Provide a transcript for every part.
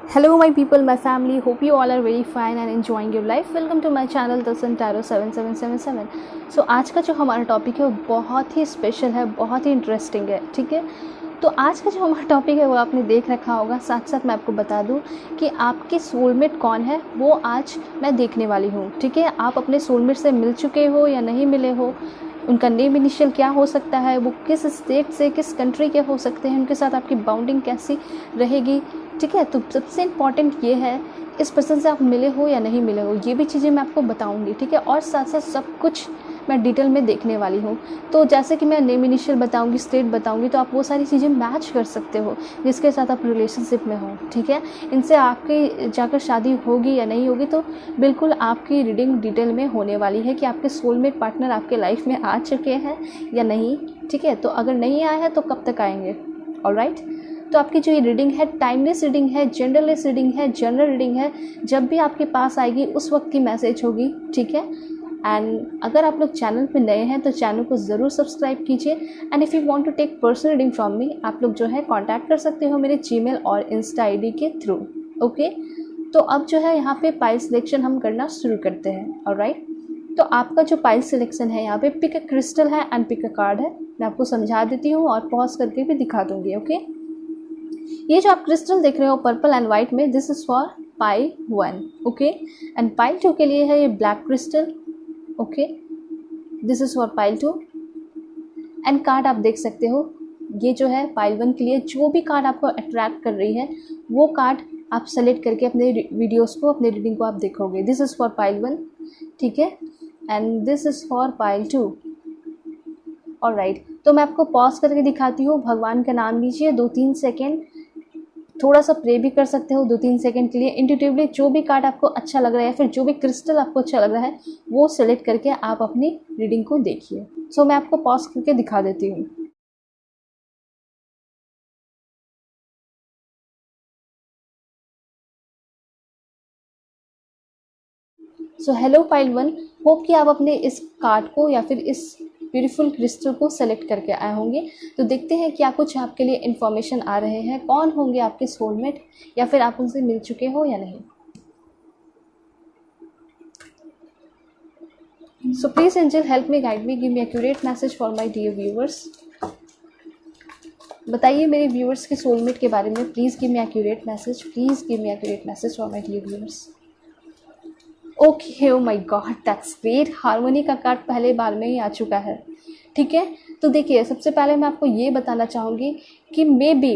Hello, my people, my family. Hope you all are very fine and enjoying your life. Welcome to my channel Dasan Tarot 7777. So आज का जो हमारा topic है वो बहुत ही special है, बहुत ही इंटरेस्टिंग है. ठीक है, तो आज का जो हमारा टॉपिक है वो आपने देख रखा होगा. साथ साथ मैं आपको बता दूं कि आपके सोलमेट कौन है वो आज मैं देखने वाली हूँ. ठीक है, आप अपने सोलमेट से मिल चुके हो या नहीं मिले हो, उनका नेम इनिशियल क्या हो सकता है, वो किस स्टेट से किस कंट्री के हो सकते हैं, उनके साथ आपकी बाउंडिंग कैसी रहेगी. ठीक है, तो सबसे इम्पॉर्टेंट ये है इस पर्सन से आप मिले हो या नहीं मिले हो, ये भी चीज़ें मैं आपको बताऊंगी. ठीक है, और साथ साथ सब कुछ मैं डिटेल में देखने वाली हूँ. तो जैसे कि मैं नेम इनिशियल बताऊंगी, स्टेट बताऊंगी, तो आप वो सारी चीज़ें मैच कर सकते हो जिसके साथ आप रिलेशनशिप में हो. ठीक है, इनसे आपकी जाकर शादी होगी या नहीं होगी, तो बिल्कुल आपकी रीडिंग डिटेल में होने वाली है कि आपके सोलमेट पार्टनर आपके लाइफ में आ चुके हैं या नहीं. ठीक है, तो अगर नहीं आए हैं तो कब तक आएंगे. ऑलराइट, तो आपकी जो ये रीडिंग है टाइमलेस रीडिंग है, जेंडरलेस रीडिंग है, जनरल रीडिंग है. जब भी आपके पास आएगी उस वक्त की मैसेज होगी. ठीक है, एंड अगर आप लोग चैनल पे नए हैं तो चैनल को ज़रूर सब्सक्राइब कीजिए. And if you want to take personal reading from me, आप लोग जो है कांटेक्ट कर सकते हो मेरे जीमेल और इंस्टा आईडी के थ्रू. ओके, तो अब जो है यहाँ पे पाइल सिलेक्शन हम करना शुरू करते हैं. ऑलराइट, तो आपका जो पाइल सिलेक्शन है यहाँ पे पिक अ क्रिस्टल है एंड पिक अ कार्ड है. मैं आपको समझा देती हूँ और पॉज करके भी दिखा दूँगी. ओके, ये जो आप क्रिस्टल देख रहे हो पर्पल एंड वाइट में, this is for pile 1. Okay, and pile 2 के लिए है ये black crystal. Okay, this is for pile 2. And card आप देख सकते हो, ये जो है पाइल 1 के लिए जो भी कार्ड आपको अट्रैक्ट कर रही है वो कार्ड आप सेलेक्ट करके अपने वीडियोस को, अपने रीडिंग को आप देखोगे. This is for pile 1. ठीक है, and this is for pile 2. Alright, तो मैं आपको पॉज करके दिखाती हूँ. भगवान का नाम लीजिए 2-3 सेकेंड, थोड़ा सा प्रे भी कर सकते हो 2-3 सेकंड के लिए. इंट्यूटिवली जो भी कार्ड आपको अच्छा लग रहा है या फिर जो भी क्रिस्टल आपको अच्छा लग रहा है वो सेलेक्ट करके आप अपनी रीडिंग को देखिए. सो मैं आपको पॉज करके दिखा देती हूँ. सो हेलो पाइल 1, होप कि आप अपने इस कार्ड को या फिर इस ब्यूटीफुल क्रिस्टल को सेलेक्ट करके आए होंगे. तो देखते हैं क्या कुछ आपके लिए इन्फॉर्मेशन आ रहे हैं, कौन होंगे आपके सोलमेट या फिर आप उनसे मिल चुके हो या नहीं. So please angel help me, guide me, give me accurate message for my dear viewers. बताइए मेरे व्यूअर्स के सोलमेट के बारे में. Please give me accurate message, please give me accurate message for my dear viewers. Okay, oh my God, that's great. Harmony का card पहले बार में ही आ चुका है. ठीक है, तो देखिए सबसे पहले मैं आपको ये बताना चाहूँगी कि मे बी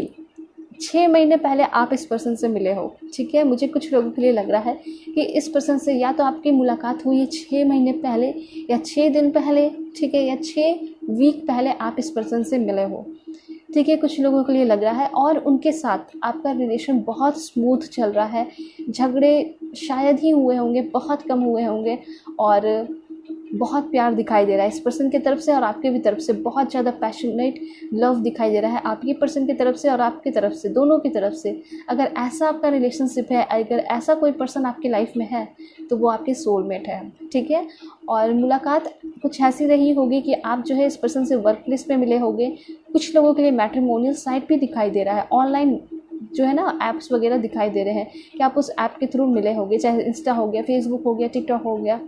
6 महीने पहले आप इस पर्सन से मिले हो. ठीक है, मुझे कुछ लोगों के लिए लग रहा है कि इस पर्सन से या तो आपकी मुलाकात हुई है 6 महीने पहले या 6 दिन पहले. ठीक है, या 6 वीक पहले आप इस पर्सन से मिले हो. ठीक है, कुछ लोगों के लिए लग रहा है और उनके साथ आपका रिलेशन बहुत स्मूथ चल रहा है. झगड़े शायद ही हुए होंगे, बहुत कम हुए होंगे, और बहुत प्यार दिखाई दे रहा है इस पर्सन की तरफ से और आपकी भी तरफ से. बहुत ज़्यादा पैशनेट लव दिखाई दे रहा है आपकी पर्सन की तरफ से और आपकी तरफ से, दोनों की तरफ से. अगर ऐसा आपका रिलेशनशिप है, अगर ऐसा कोई पर्सन आपकी लाइफ में है तो वो आपके सोलमेट है. ठीक है, और मुलाकात कुछ ऐसी रही होगी कि आप जो है इस पर्सन से वर्क प्लेस पे मिले होंगे. कुछ लोगों के लिए मैट्रिमोनियल साइट भी दिखाई दे रहा है, ऑनलाइन जो है ना ऐप्स वगैरह दिखाई दे रहे हैं कि आप उस ऐप के थ्रू मिले होंगे, चाहे इंस्टा हो गया, फेसबुक हो गया, टिकटॉक हो गया.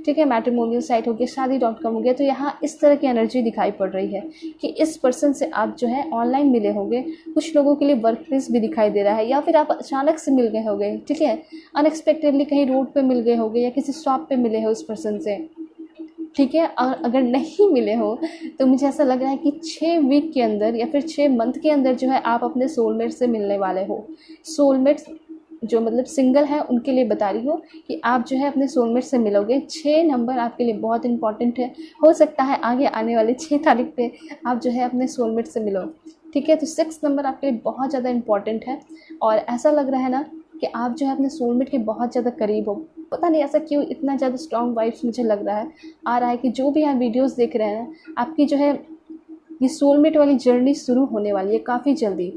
ठीक है, मैट्रिमोनियल साइट हो गया, शादी.com हो गया. तो यहाँ इस तरह की एनर्जी दिखाई पड़ रही है कि इस पर्सन से आप जो है ऑनलाइन मिले होंगे. कुछ लोगों के लिए वर्क प्लेस भी दिखाई दे रहा है, या फिर आप अचानक से मिल गए होंगे. ठीक है, अनएक्सपेक्टेडली कहीं रोड पे मिल गए होंगे या किसी शॉप पे मिले हो इस पर्सन से. ठीक है, और अगर नहीं मिले हो तो मुझे ऐसा लग रहा है कि 6 वीक के अंदर या फिर 6 मंथ के अंदर जो है आप अपने सोलमेट से मिलने वाले हो. सोलमेट्स जो मतलब सिंगल है उनके लिए बता रही हूँ कि आप जो है अपने सोलमेट से मिलोगे. 6 नंबर आपके लिए बहुत इंपॉर्टेंट है. हो सकता है आगे आने वाले 6 तारीख पे आप जो है अपने सोलमेट से मिलो. ठीक है, तो 6 नंबर आपके लिए बहुत ज़्यादा इंपॉर्टेंट है और ऐसा लग रहा है ना कि आप जो है अपने सोलमेट के बहुत ज़्यादा करीब हो. पता नहीं ऐसा क्यों इतना ज़्यादा स्ट्रॉन्ग वाइब्स मुझे लग रहा है, आ रहा है कि जो भी आप वीडियोस देख रहे हैं आपकी जो है ये सोलमेट वाली जर्नी शुरू होने वाली है काफ़ी जल्दी.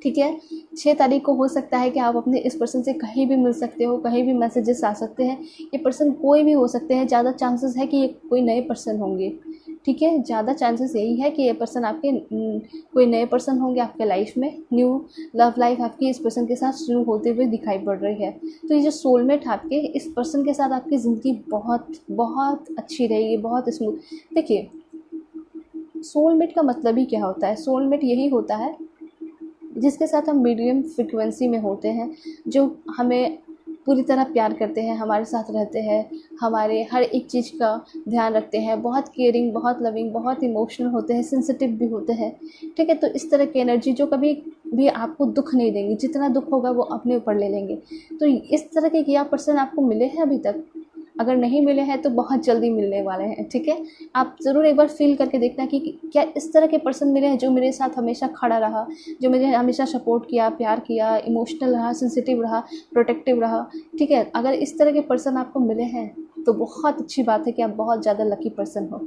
ठीक है, 6 तारीख को हो सकता है कि आप अपने इस पर्सन से कहीं भी मिल सकते हो, कहीं भी मैसेजेस आ सकते हैं. ये पर्सन कोई भी हो सकते हैं, ज़्यादा चांसेस है कि ये कोई नए पर्सन होंगे. ठीक है, ज़्यादा चांसेस यही है कि ये पर्सन आपके कोई नए पर्सन होंगे आपके लाइफ में, न्यू लव लाइफ आपकी इस पर्सन के साथ शुरू होते हुए दिखाई पड़ रही है। तो ये जो सोलमेट आपके इस पर्सन के साथ आपकी ज़िंदगी बहुत बहुत अच्छी रहेगी, बहुत स्मूथ। देखिए, सोलमेट का मतलब ही क्या होता है? सोलमेट यही होता है जिसके साथ हम मीडियम फ्रिक्वेंसी में होते हैं, जो हमें पूरी तरह प्यार करते हैं, हमारे साथ रहते हैं, हमारे हर एक चीज़ का ध्यान रखते हैं, बहुत केयरिंग, बहुत लविंग, बहुत इमोशनल होते हैं, सेंसिटिव भी होते हैं। ठीक है, तो इस तरह की एनर्जी जो कभी भी आपको दुख नहीं देंगी, जितना दुख होगा वो अपने ऊपर ले लेंगे। तो इस तरह के क्या पर्सन आपको मिले हैं अभी तक? अगर नहीं मिले हैं तो बहुत जल्दी मिलने वाले हैं। ठीक है, आप ज़रूर एक बार फील करके देखना कि क्या इस तरह के पर्सन मिले हैं जो मेरे साथ हमेशा खड़ा रहा, जो मुझे हमेशा सपोर्ट किया, प्यार किया, इमोशनल रहा, सेंसिटिव रहा, प्रोटेक्टिव रहा। ठीक है, अगर इस तरह के पर्सन आपको मिले हैं तो बहुत अच्छी बात है कि आप बहुत ज़्यादा लकी पर्सन हो।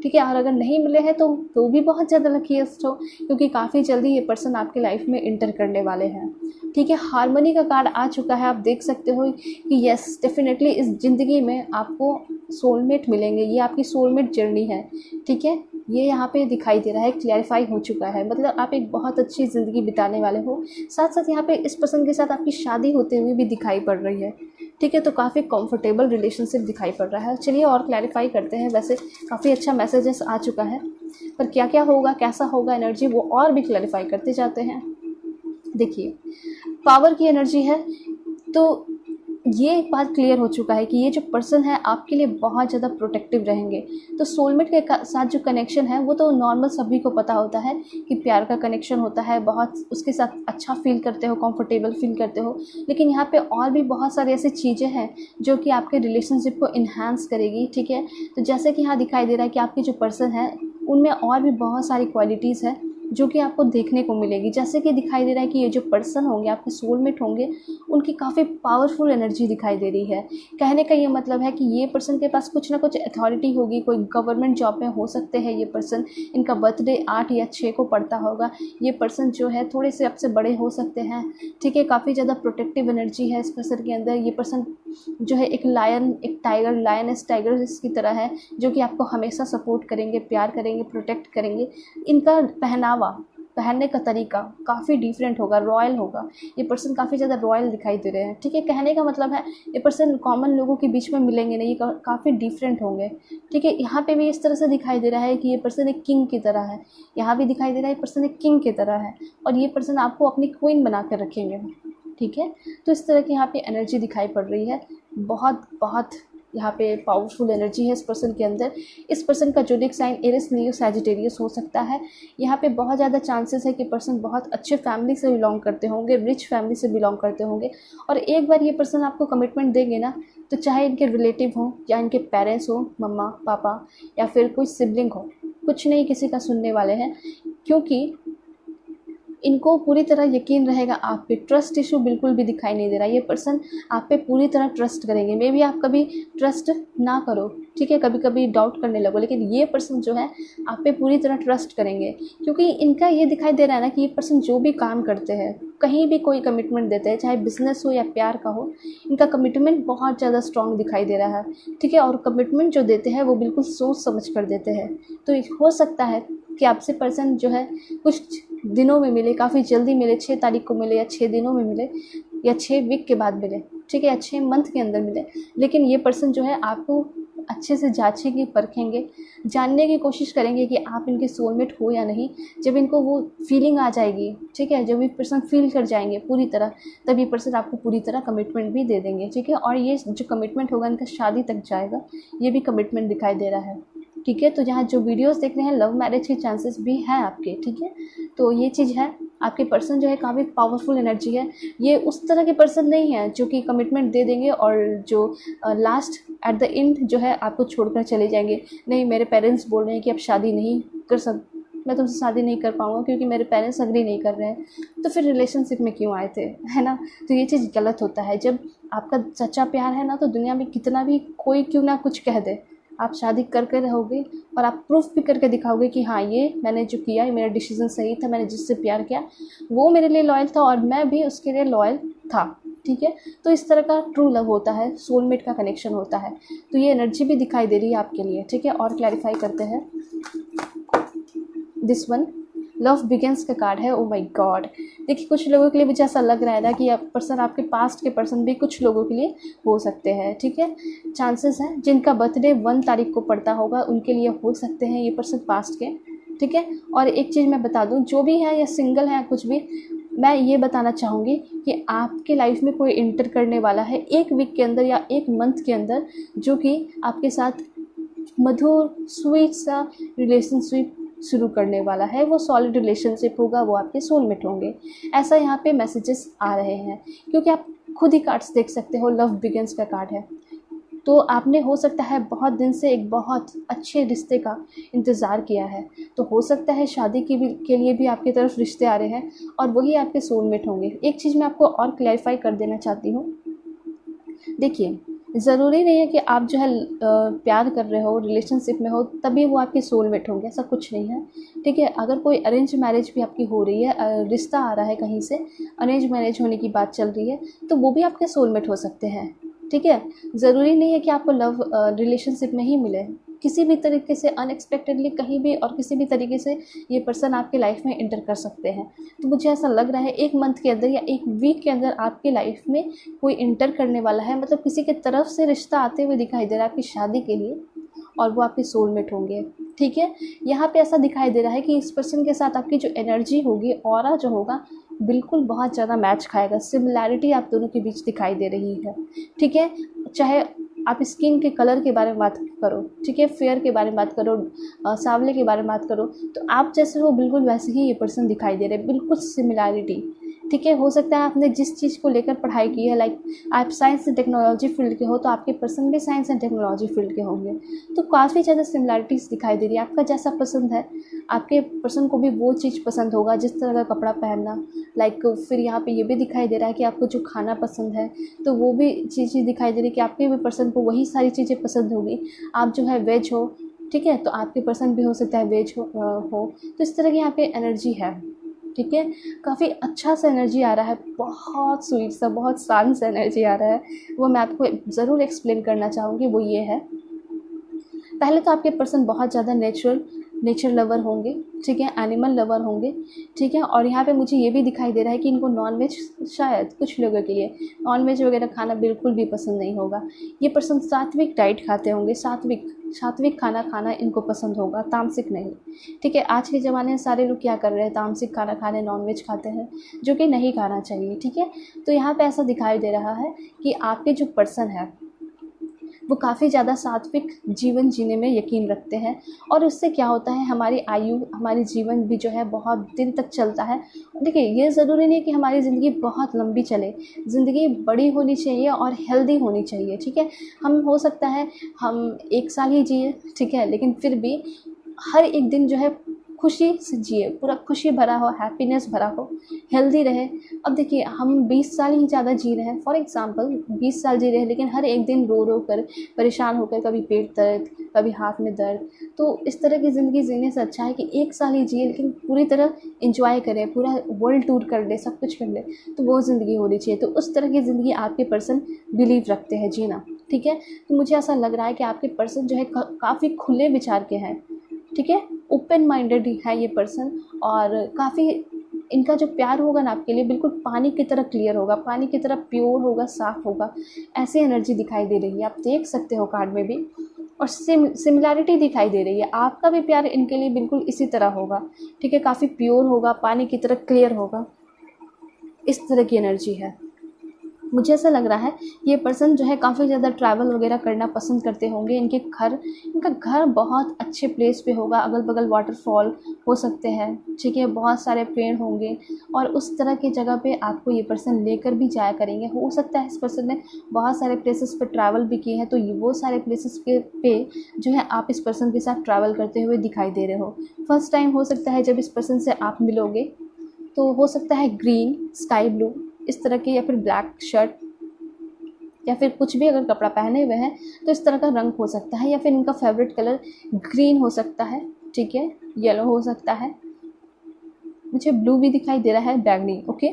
ठीक है, और अगर नहीं मिले हैं तो भी बहुत ज़्यादा लकीएस्ट हो, क्योंकि काफ़ी जल्दी ये पर्सन आपके लाइफ में इंटर करने वाले हैं। ठीक है, हार्मनी का कार्ड आ चुका है। आप देख सकते हो कि यस, डेफिनेटली इस ज़िंदगी में आपको सोलमेट मिलेंगे, ये आपकी सोलमेट जर्नी है। ठीक है, ये यहाँ पे दिखाई दे रहा है, क्लैरिफाई हो चुका है, मतलब आप एक बहुत अच्छी ज़िंदगी बिताने वाले हो। साथ साथ यहाँ पे इस पर्सन के साथ आपकी शादी होते हुए भी दिखाई पड़ रही है। ठीक है, तो काफ़ी कंफर्टेबल रिलेशनशिप दिखाई पड़ रहा है। चलिए और क्लैरिफाई करते हैं। वैसे काफ़ी अच्छा मैसेजेस आ चुका है, पर क्या क्या होगा, कैसा होगा एनर्जी, वो और भी क्लैरिफाई करते जाते हैं। देखिए, पावर की एनर्जी है, तो ये एक बात क्लियर हो चुका है कि ये जो पर्सन है आपके लिए बहुत ज़्यादा प्रोटेक्टिव रहेंगे। तो सोलमेट के साथ जो कनेक्शन है वो तो नॉर्मल सभी को पता होता है कि प्यार का कनेक्शन होता है, बहुत उसके साथ अच्छा फील करते हो, कंफर्टेबल फील करते हो। लेकिन यहाँ पे और भी बहुत सारी ऐसी चीज़ें हैं जो कि आपके रिलेशनशिप को इन्हांस करेगी। ठीक है, तो जैसे कि यहाँ दिखाई दे रहा है कि आपके जो पर्सन है उनमें और भी बहुत सारी क्वालिटीज़ है जो कि आपको देखने को मिलेगी। जैसे कि दिखाई दे रहा है कि ये जो पर्सन होंगे आपके सोलमेट होंगे, उनकी काफ़ी पावरफुल एनर्जी दिखाई दे रही है। कहने का ये मतलब है कि ये पर्सन के पास कुछ ना कुछ अथॉरिटी होगी, कोई गवर्नमेंट जॉब में हो सकते हैं ये पर्सन, इनका बर्थडे 8 या 6 को पड़ता होगा। ये पर्सन जो है थोड़े से आपसे बड़े हो सकते हैं। ठीक है, काफ़ी ज़्यादा प्रोटेक्टिव एनर्जी है इस पर्सन के अंदर। ये पर्सन जो है एक लायन, एक टाइगर, लायनेस टाइगर इसकी तरह है, जो कि आपको हमेशा सपोर्ट करेंगे, प्यार करेंगे, प्रोटेक्ट करेंगे। इनका पहनने का तरीका काफ़ी डिफरेंट होगा, रॉयल होगा। ये पर्सन काफ़ी ज़्यादा रॉयल दिखाई दे रहे हैं। ठीक है, कहने का मतलब है ये पर्सन कॉमन लोगों के बीच में मिलेंगे नहीं, ये काफ़ी डिफरेंट होंगे। ठीक है, यहाँ पे भी इस तरह से दिखाई दे रहा है कि ये पर्सन एक किंग की तरह है। यहाँ भी दिखाई दे रहा है ये पर्सन एक किंग की तरह है, और ये पर्सन आपको अपनी क्वीन बना कर रखेंगे। ठीक है, तो इस तरह की यहाँ पे एनर्जी दिखाई पड़ रही है। बहुत बहुत यहाँ पे पावरफुल एनर्जी है इस पर्सन के अंदर। इस पर्सन का ज़ोडिएक साइन एरिस, लियो, सैजिटेरियस हो सकता है। यहाँ पे बहुत ज़्यादा चांसेस है कि पर्सन बहुत अच्छे फैमिली से बिलोंग करते होंगे, रिच फैमिली से बिलोंग करते होंगे। और एक बार ये पर्सन आपको कमिटमेंट देंगे ना, तो चाहे इनके रिलेटिव हो या इनके पेरेंट्स हो, मम्मा पापा, या फिर कोई सिबलिंग हो, कुछ नहीं किसी का सुनने वाले हैं, क्योंकि इनको पूरी तरह यकीन रहेगा आप पे। ट्रस्ट इशू बिल्कुल भी दिखाई नहीं दे रहा। ये पर्सन आप पे पूरी तरह ट्रस्ट करेंगे। मे बी आप कभी ट्रस्ट ना करो, ठीक है, कभी कभी डाउट करने लगो, लेकिन ये पर्सन जो है आप पे पूरी तरह ट्रस्ट करेंगे, क्योंकि इनका ये दिखाई दे रहा है ना कि ये पर्सन जो भी काम करते हैं, कहीं भी कोई कमिटमेंट देते हैं, चाहे बिजनेस हो या प्यार का हो, इनका कमिटमेंट बहुत ज़्यादा स्ट्रॉन्ग दिखाई दे रहा है। ठीक है, और कमिटमेंट जो देते हैं वो बिल्कुल सोच समझ कर देते हैं। तो हो सकता है कि आपसे पर्सन जो है कुछ दिनों में मिले, काफ़ी जल्दी मिले, 6 तारीख को मिले, या 6 दिनों में मिले, या 6 वीक के बाद मिले। ठीक है, या 6 मंथ के अंदर मिले, लेकिन ये पर्सन जो है आपको अच्छे से जांचेंगे, परखेंगे, जानने की कोशिश करेंगे कि आप इनके सोलमेट हो या नहीं। जब इनको वो फीलिंग आ जाएगी, ठीक है, जब ये पर्सन फील कर जाएंगे पूरी तरह, तब ये पर्सन आपको पूरी तरह कमिटमेंट भी दे देंगे। ठीक है, और ये जो कमिटमेंट होगा इनका शादी तक जाएगा, ये भी कमिटमेंट दिखाई दे रहा है। ठीक है, तो जहाँ जो वीडियोस देख रहे हैं, लव मैरिज के चांसेस भी हैं आपके। ठीक है, तो ये चीज़ है, आपके पर्सन जो है काफ़ी पावरफुल एनर्जी है। ये उस तरह के पर्सन नहीं है जो कि कमिटमेंट दे देंगे और जो लास्ट एट द एंड जो है आपको छोड़कर चले जाएंगे। नहीं, मेरे पेरेंट्स बोल रहे हैं कि अब शादी नहीं कर मैं तुमसे शादी नहीं कर पाऊँगा क्योंकि मेरे पेरेंट्स अग्री नहीं कर रहे हैं, तो फिर रिलेशनशिप में क्यों आए थे, है ना। तो ये चीज़ गलत होता है। जब आपका सच्चा प्यार है ना, तो दुनिया में कितना भी कोई क्यों ना कुछ कह दे, आप शादी करके रहोगे और आप प्रूफ भी करके दिखाओगे कि हाँ, ये मैंने जो किया, ये मेरा डिसीजन सही था, मैंने जिससे प्यार किया वो मेरे लिए लॉयल था और मैं भी उसके लिए लॉयल था। ठीक है। तो इस तरह का ट्रू लव होता है, सोलमेट का कनेक्शन होता है। तो ये एनर्जी भी दिखाई दे रही है आपके लिए, ठीक है। और क्लैरिफाई करते हैं। दिस वन लव बिगिंस का कार्ड है। ओ माय गॉड, देखिए कुछ लोगों के लिए मुझे ऐसा लग रहा है ना कि आप पर्सन, आपके पास्ट के पर्सन भी कुछ लोगों के लिए हो सकते हैं, ठीक है। चांसेस हैं जिनका बर्थडे 1 तारीख को पड़ता होगा उनके लिए हो सकते हैं ये पर्सन पास्ट के, ठीक है। और एक चीज़ मैं बता दूं, जो भी है या सिंगल है कुछ भी, मैं ये बताना चाहूँगी कि आपके लाइफ में कोई इंटर करने वाला है 1 वीक के अंदर या 1 मंथ के अंदर, जो कि आपके साथ मधुर स्वीट सा रिलेशनशिप शुरू करने वाला है। वो सॉलिड रिलेशनशिप होगा, वो आपके सोलमेट होंगे, ऐसा यहाँ पे मैसेजेस आ रहे हैं। क्योंकि आप खुद ही कार्ड्स देख सकते हो, लव बिगिंस का कार्ड है। तो आपने हो सकता है बहुत दिन से एक बहुत अच्छे रिश्ते का इंतज़ार किया है, तो हो सकता है शादी के लिए भी आपकी तरफ रिश्ते आ रहे हैं और वही आपके सोलमेट होंगे। एक चीज़ मैं आपको और क्लैरिफाई कर देना चाहती हूँ। देखिए, ज़रूरी नहीं है कि आप जो है प्यार कर रहे हो, रिलेशनशिप में हो, तभी वो आपके सोलमेट होंगे, ऐसा कुछ नहीं है, ठीक है। अगर कोई अरेंज मैरिज भी आपकी हो रही है, रिश्ता आ रहा है कहीं से, अरेंज मैरिज होने की बात चल रही है, तो वो भी आपके सोलमेट हो सकते हैं, ठीक है। ज़रूरी नहीं है कि आपको लव रिलेशनशिप में ही मिले, किसी भी तरीके से अनएक्सपेक्टेडली कहीं भी और किसी भी तरीके से ये पर्सन आपके लाइफ में इंटर कर सकते हैं। तो मुझे ऐसा लग रहा है 1 मंथ के अंदर या 1 वीक के अंदर आपके लाइफ में कोई इंटर करने वाला है, मतलब किसी की तरफ से रिश्ता आते हुए दिखाई दे रहा है आपकी शादी के लिए, और वो आपके सोलमेट होंगे, ठीक है। यहाँ पे ऐसा दिखाई दे रहा है कि इस पर्सन के साथ आपकी जो एनर्जी होगी, ऑरा जो होगा, बिल्कुल बहुत ज़्यादा मैच खाएगा। सिमिलैरिटी आप दोनों के बीच दिखाई दे रही है, ठीक है। चाहे आप स्किन के कलर के बारे में बात करो, ठीक है, फेयर के बारे में बात करो, सांवले के बारे में बात करो, तो आप जैसे हो बिल्कुल वैसे ही ये पर्सन दिखाई दे रहे हैं, बिल्कुल सिमिलैरिटी, ठीक है। हो सकता है आपने जिस चीज़ को लेकर पढ़ाई की है, लाइक आप साइंस एंड टेक्नोलॉजी फील्ड के हो, तो आपके पर्सन भी साइंस एंड टेक्नोलॉजी फील्ड के होंगे। तो काफ़ी ज़्यादा सिमिलैरिटीज़ दिखाई दे रही है। आपका जैसा पसंद है, आपके पर्सन को भी वो चीज़ पसंद होगा, जिस तरह का कपड़ा पहनना, लाइक फिर यहाँ पे ये भी दिखाई दे रहा है कि आपको जो खाना पसंद है, तो वो भी चीज़ें दिखाई दे रही है कि आपके भी पर्सन को वही सारी चीज़ें पसंद होगी। आप जो है वेज हो, ठीक है, तो आपके पर्सन भी हो सकता है वेज हो। तो इस तरह की यहाँ पे एनर्जी है, ठीक है। काफ़ी अच्छा सा एनर्जी आ रहा है, बहुत स्वीट सा, बहुत शांत सा एनर्जी आ रहा है। वो मैं आपको ज़रूर एक्सप्लेन करना चाहूँगी। वो ये है, पहले तो आपके पर्सन बहुत ज़्यादा नेचर लवर होंगे, ठीक है, एनिमल लवर होंगे, ठीक है। और यहाँ पे मुझे ये भी दिखाई दे रहा है कि इनको नॉनवेज, शायद कुछ लोगों के लिए नॉनवेज वगैरह खाना बिल्कुल भी पसंद नहीं होगा। ये पर्सन सात्विक डाइट खाते होंगे, सात्विक खाना खाना इनको पसंद होगा, तामसिक नहीं, ठीक है। आज के ज़माने में सारे लोग क्या कर रहे हैं, तामसिक खाना खा रहे हैं, नॉनवेज खाते हैं, जो कि नहीं खाना चाहिए, ठीक है। तो यहाँ पे ऐसा दिखाई दे रहा है कि आपके जो पर्सन है वो काफ़ी ज़्यादा सात्विक जीवन जीने में यकीन रखते हैं, और उससे क्या होता है, हमारी आयु, हमारी जीवन भी जो है बहुत दिन तक चलता है। देखिए, ये ज़रूरी नहीं है कि हमारी ज़िंदगी बहुत लंबी चले, ज़िंदगी बड़ी होनी चाहिए और हेल्दी होनी चाहिए, ठीक है। हम हो सकता है हम 1 साल ही जिए, ठीक है, लेकिन फिर भी हर एक दिन जो है खुशी से जिए, पूरा खुशी भरा हो, हैप्पीनेस भरा हो, हेल्दी रहे। अब देखिए, हम 20 साल ही ज़्यादा जी रहे हैं, फॉर एग्जांपल 20 साल जी रहे हैं, लेकिन हर एक दिन रो रो कर, परेशान होकर, कभी पेट दर्द, कभी हाथ में दर्द। तो इस तरह की ज़िंदगी जीने से अच्छा है कि 1 साल ही जिए, लेकिन पूरी तरह इंजॉय करें, पूरा वर्ल्ड टूर कर ले, सब कुछ कर ले, तो वो ज़िंदगी होनी चाहिए। तो उस तरह की ज़िंदगी आपके पर्सन बिलीव रखते हैं जीना, ठीक है। तो मुझे ऐसा लग रहा है कि आपके पर्सन जो है काफ़ी खुले विचार के हैं, ठीक है, ओपन माइंडेड है ये पर्सन, और काफ़ी इनका जो प्यार होगा ना आपके लिए, बिल्कुल पानी की तरह क्लियर होगा, पानी की तरह प्योर होगा, साफ़ होगा, ऐसी एनर्जी दिखाई दे रही है। आप देख सकते हो कार्ड में भी, और सिमिलैरिटी दिखाई दे रही है। आपका भी प्यार इनके लिए बिल्कुल इसी तरह होगा, ठीक है, काफ़ी प्योर होगा, पानी की तरह क्लियर होगा, इस तरह की एनर्जी है। मुझे ऐसा लग रहा है ये पर्सन जो है काफ़ी ज़्यादा ट्रैवल वगैरह करना पसंद करते होंगे। इनका घर बहुत अच्छे प्लेस पे होगा, अगल बगल वाटरफॉल हो सकते हैं, ठीक है, बहुत सारे पेड़ होंगे, और उस तरह की जगह पे आपको ये पर्सन लेकर भी जाया करेंगे। हो सकता है इस पर्सन ने बहुत सारे प्लेसेस पे ट्रैवल भी किए हैं, तो वो सारे प्लेसेस पे जो है आप इस पर्सन के साथ ट्रैवल करते हुए दिखाई दे रहे हो। फर्स्ट टाइम हो सकता है जब इस पर्सन से आप मिलोगे, तो हो सकता है ग्रीन, स्काई ब्लू इस तरह के, या फिर ब्लैक शर्ट, या फिर कुछ भी अगर कपड़ा पहने हुए हैं तो इस तरह का रंग हो सकता है, या फिर इनका फेवरेट कलर ग्रीन हो सकता है, ठीक है, येलो हो सकता है, मुझे ब्लू भी दिखाई दे रहा है, बैगनी, ओके।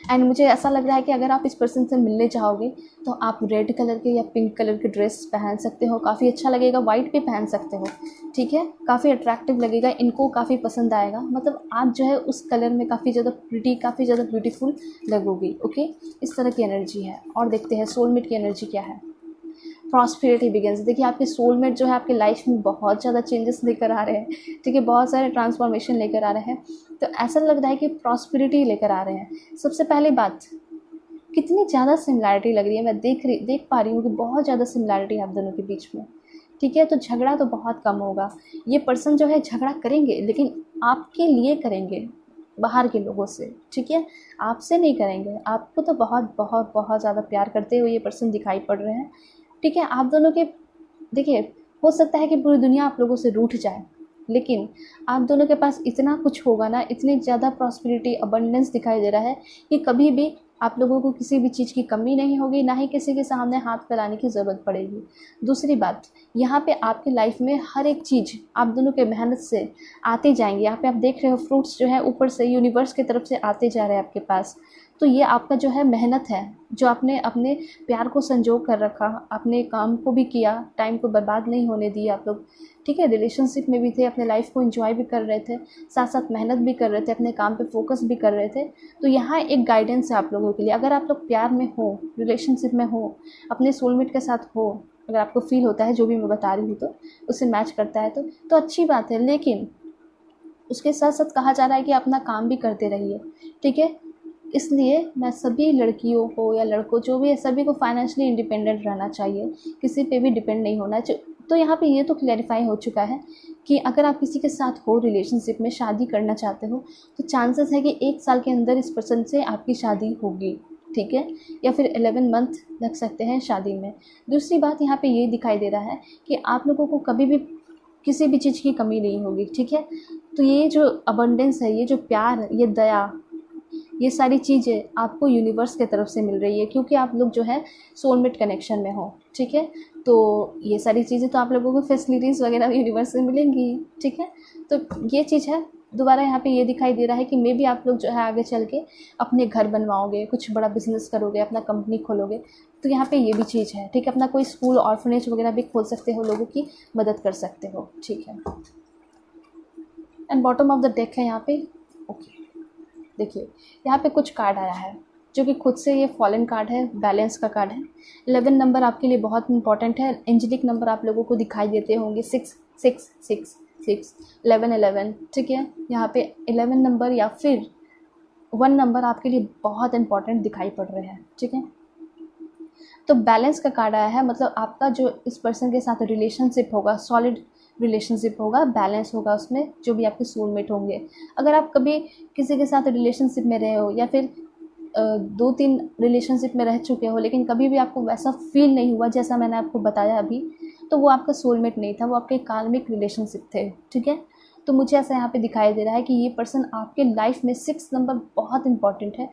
एंड मुझे ऐसा लग रहा है कि अगर आप इस पर्सन से मिलने चाहोगे तो आप रेड कलर के या पिंक कलर के ड्रेस पहन सकते हो, काफ़ी अच्छा लगेगा। वाइट भी पहन सकते हो, ठीक है, काफ़ी अट्रैक्टिव लगेगा, इनको काफ़ी पसंद आएगा। मतलब आप जो है उस कलर में काफ़ी ज़्यादा प्रिटी, काफ़ी ज़्यादा ब्यूटीफुल लगोगी। ओके, इस तरह की एनर्जी है। और देखते हैं सोलमेट की एनर्जी क्या है। Prosperity begins. देखिए आपके सोलमेट जो है आपके लाइफ में बहुत ज़्यादा चेंजेस लेकर आ रहे हैं, ठीक है, बहुत सारे ट्रांसफॉर्मेशन लेकर आ रहे हैं। तो ऐसा लग रहा है कि प्रॉस्पेरिटी लेकर आ रहे हैं। सबसे पहली बात, कितनी ज़्यादा सिमिलैरिटी लग रही है, मैं देख पा रही हूँ कि बहुत ज़्यादा सिमिलैरिटी है आप दोनों के बीच में, ठीक है। तो झगड़ा तो बहुत कम होगा। ये पर्सन जो है झगड़ा करेंगे लेकिन आपके लिए करेंगे, बाहर के लोगों से, ठीक है, आपसे नहीं करेंगे। आपको तो बहुत बहुत बहुत ज़्यादा प्यार करते हुए ये पर्सन दिखाई पड़ रहे हैं, ठीक है। आप दोनों के, देखिए, हो सकता है कि पूरी दुनिया आप लोगों से रूठ जाए, लेकिन आप दोनों के पास इतना कुछ होगा ना, इतनी ज़्यादा प्रॉस्पेरिटी, अबंडेंस दिखाई दे रहा है कि कभी भी आप लोगों को किसी भी चीज़ की कमी नहीं होगी, ना ही किसी के सामने हाथ फैलाने की ज़रूरत पड़ेगी। दूसरी बात, यहाँ पे आपकी लाइफ में हर एक चीज़ आप दोनों के मेहनत से आती जाएंगी। यहाँ पे आप देख रहे हो फ्रूट्स जो है ऊपर से यूनिवर्स की तरफ से आते जा रहे हैं आपके पास। तो ये आपका जो है मेहनत है, जो आपने अपने प्यार को संजो कर रखा, अपने काम को भी किया, टाइम को बर्बाद नहीं होने दिया आप लोग, ठीक है। रिलेशनशिप में भी थे, अपने लाइफ को एंजॉय भी कर रहे थे, साथ साथ मेहनत भी कर रहे थे, अपने काम पे फोकस भी कर रहे थे। तो यहाँ एक गाइडेंस है आप लोगों के लिए। अगर आप लोग प्यार में हो, रिलेशनशिप में हो, अपने सोलमेट के साथ हो, अगर आपको फील होता है जो भी मैं बता रही हूँ तो उससे मैच करता है तो अच्छी बात है। लेकिन उसके साथ साथ कहा जा रहा है कि अपना काम भी करते रहिए, ठीक है। इसलिए मैं सभी लड़कियों को या लड़कों जो भी है, सभी को फाइनेंशियली इंडिपेंडेंट रहना चाहिए, किसी पे भी डिपेंड नहीं होना चाहिए। तो यहाँ पे ये तो क्लैरिफाई हो चुका है कि अगर आप किसी के साथ हो, रिलेशनशिप में शादी करना चाहते हो, तो चांसेस है कि 1 साल के अंदर इस पर्सन से आपकी शादी होगी, ठीक है, या फिर 11 मंथ लग सकते हैं शादी में। दूसरी बात यहाँ पे ये दिखाई दे रहा है कि आप लोगों को कभी भी किसी भी चीज़ की कमी नहीं होगी, ठीक है। तो ये जो अबंडेंस है, ये जो प्यार, ये दया, ये सारी चीज़ें आपको यूनिवर्स की तरफ से मिल रही है, क्योंकि आप लोग जो है सोलमेट कनेक्शन में हो, ठीक है। तो ये सारी चीज़ें तो आप लोगों को फैसिलिटीज़ वगैरह यूनिवर्स से मिलेंगी, ठीक है। तो ये चीज़ है। दोबारा यहाँ पे ये दिखाई दे रहा है कि मे भी आप लोग जो है आगे चल के अपने घर बनवाओगे, कुछ बड़ा बिजनेस करोगे, अपना कंपनी खोलोगे। तो यहाँ पे ये भी चीज़ है, ठीक है। अपना कोई स्कूल, ऑर्फनेज वगैरह भी खोल सकते हो, लोगों की मदद कर सकते हो, ठीक है। And bottom of the deck है यहाँ पे। ओके, देखिए यहाँ पे कुछ कार्ड आया है जो कि खुद से ये फॉलन कार्ड है, बैलेंस का कार्ड है। 11 नंबर आपके लिए बहुत इंपॉर्टेंट है। एंजेलिक नंबर आप लोगों को दिखाई देते होंगे, 6 6 6 6 11 11, ठीक है। यहाँ पे 11 नंबर या फिर 1 नंबर आपके लिए बहुत इंपॉर्टेंट दिखाई पड़ रहे हैं, ठीक है। तो बैलेंस का कार्ड आया है, मतलब आपका जो इस पर्सन के साथ रिलेशनशिप होगा, सॉलिड रिलेशनशिप होगा, बैलेंस होगा उसमें, जो भी आपके सोलमेट होंगे। अगर आप कभी किसी के साथ रिलेशनशिप में रहे हो या फिर 2-3 रिलेशनशिप में रह चुके हो, लेकिन कभी भी आपको वैसा फील नहीं हुआ जैसा मैंने आपको बताया अभी, तो वो आपका सोलमेट नहीं था, वो आपके कार्मिक रिलेशनशिप थे, ठीक है। तो मुझे ऐसा यहाँ पे दिखाई दे रहा है कि ये पर्सन आपके लाइफ में 6 नंबर बहुत इंपॉर्टेंट है।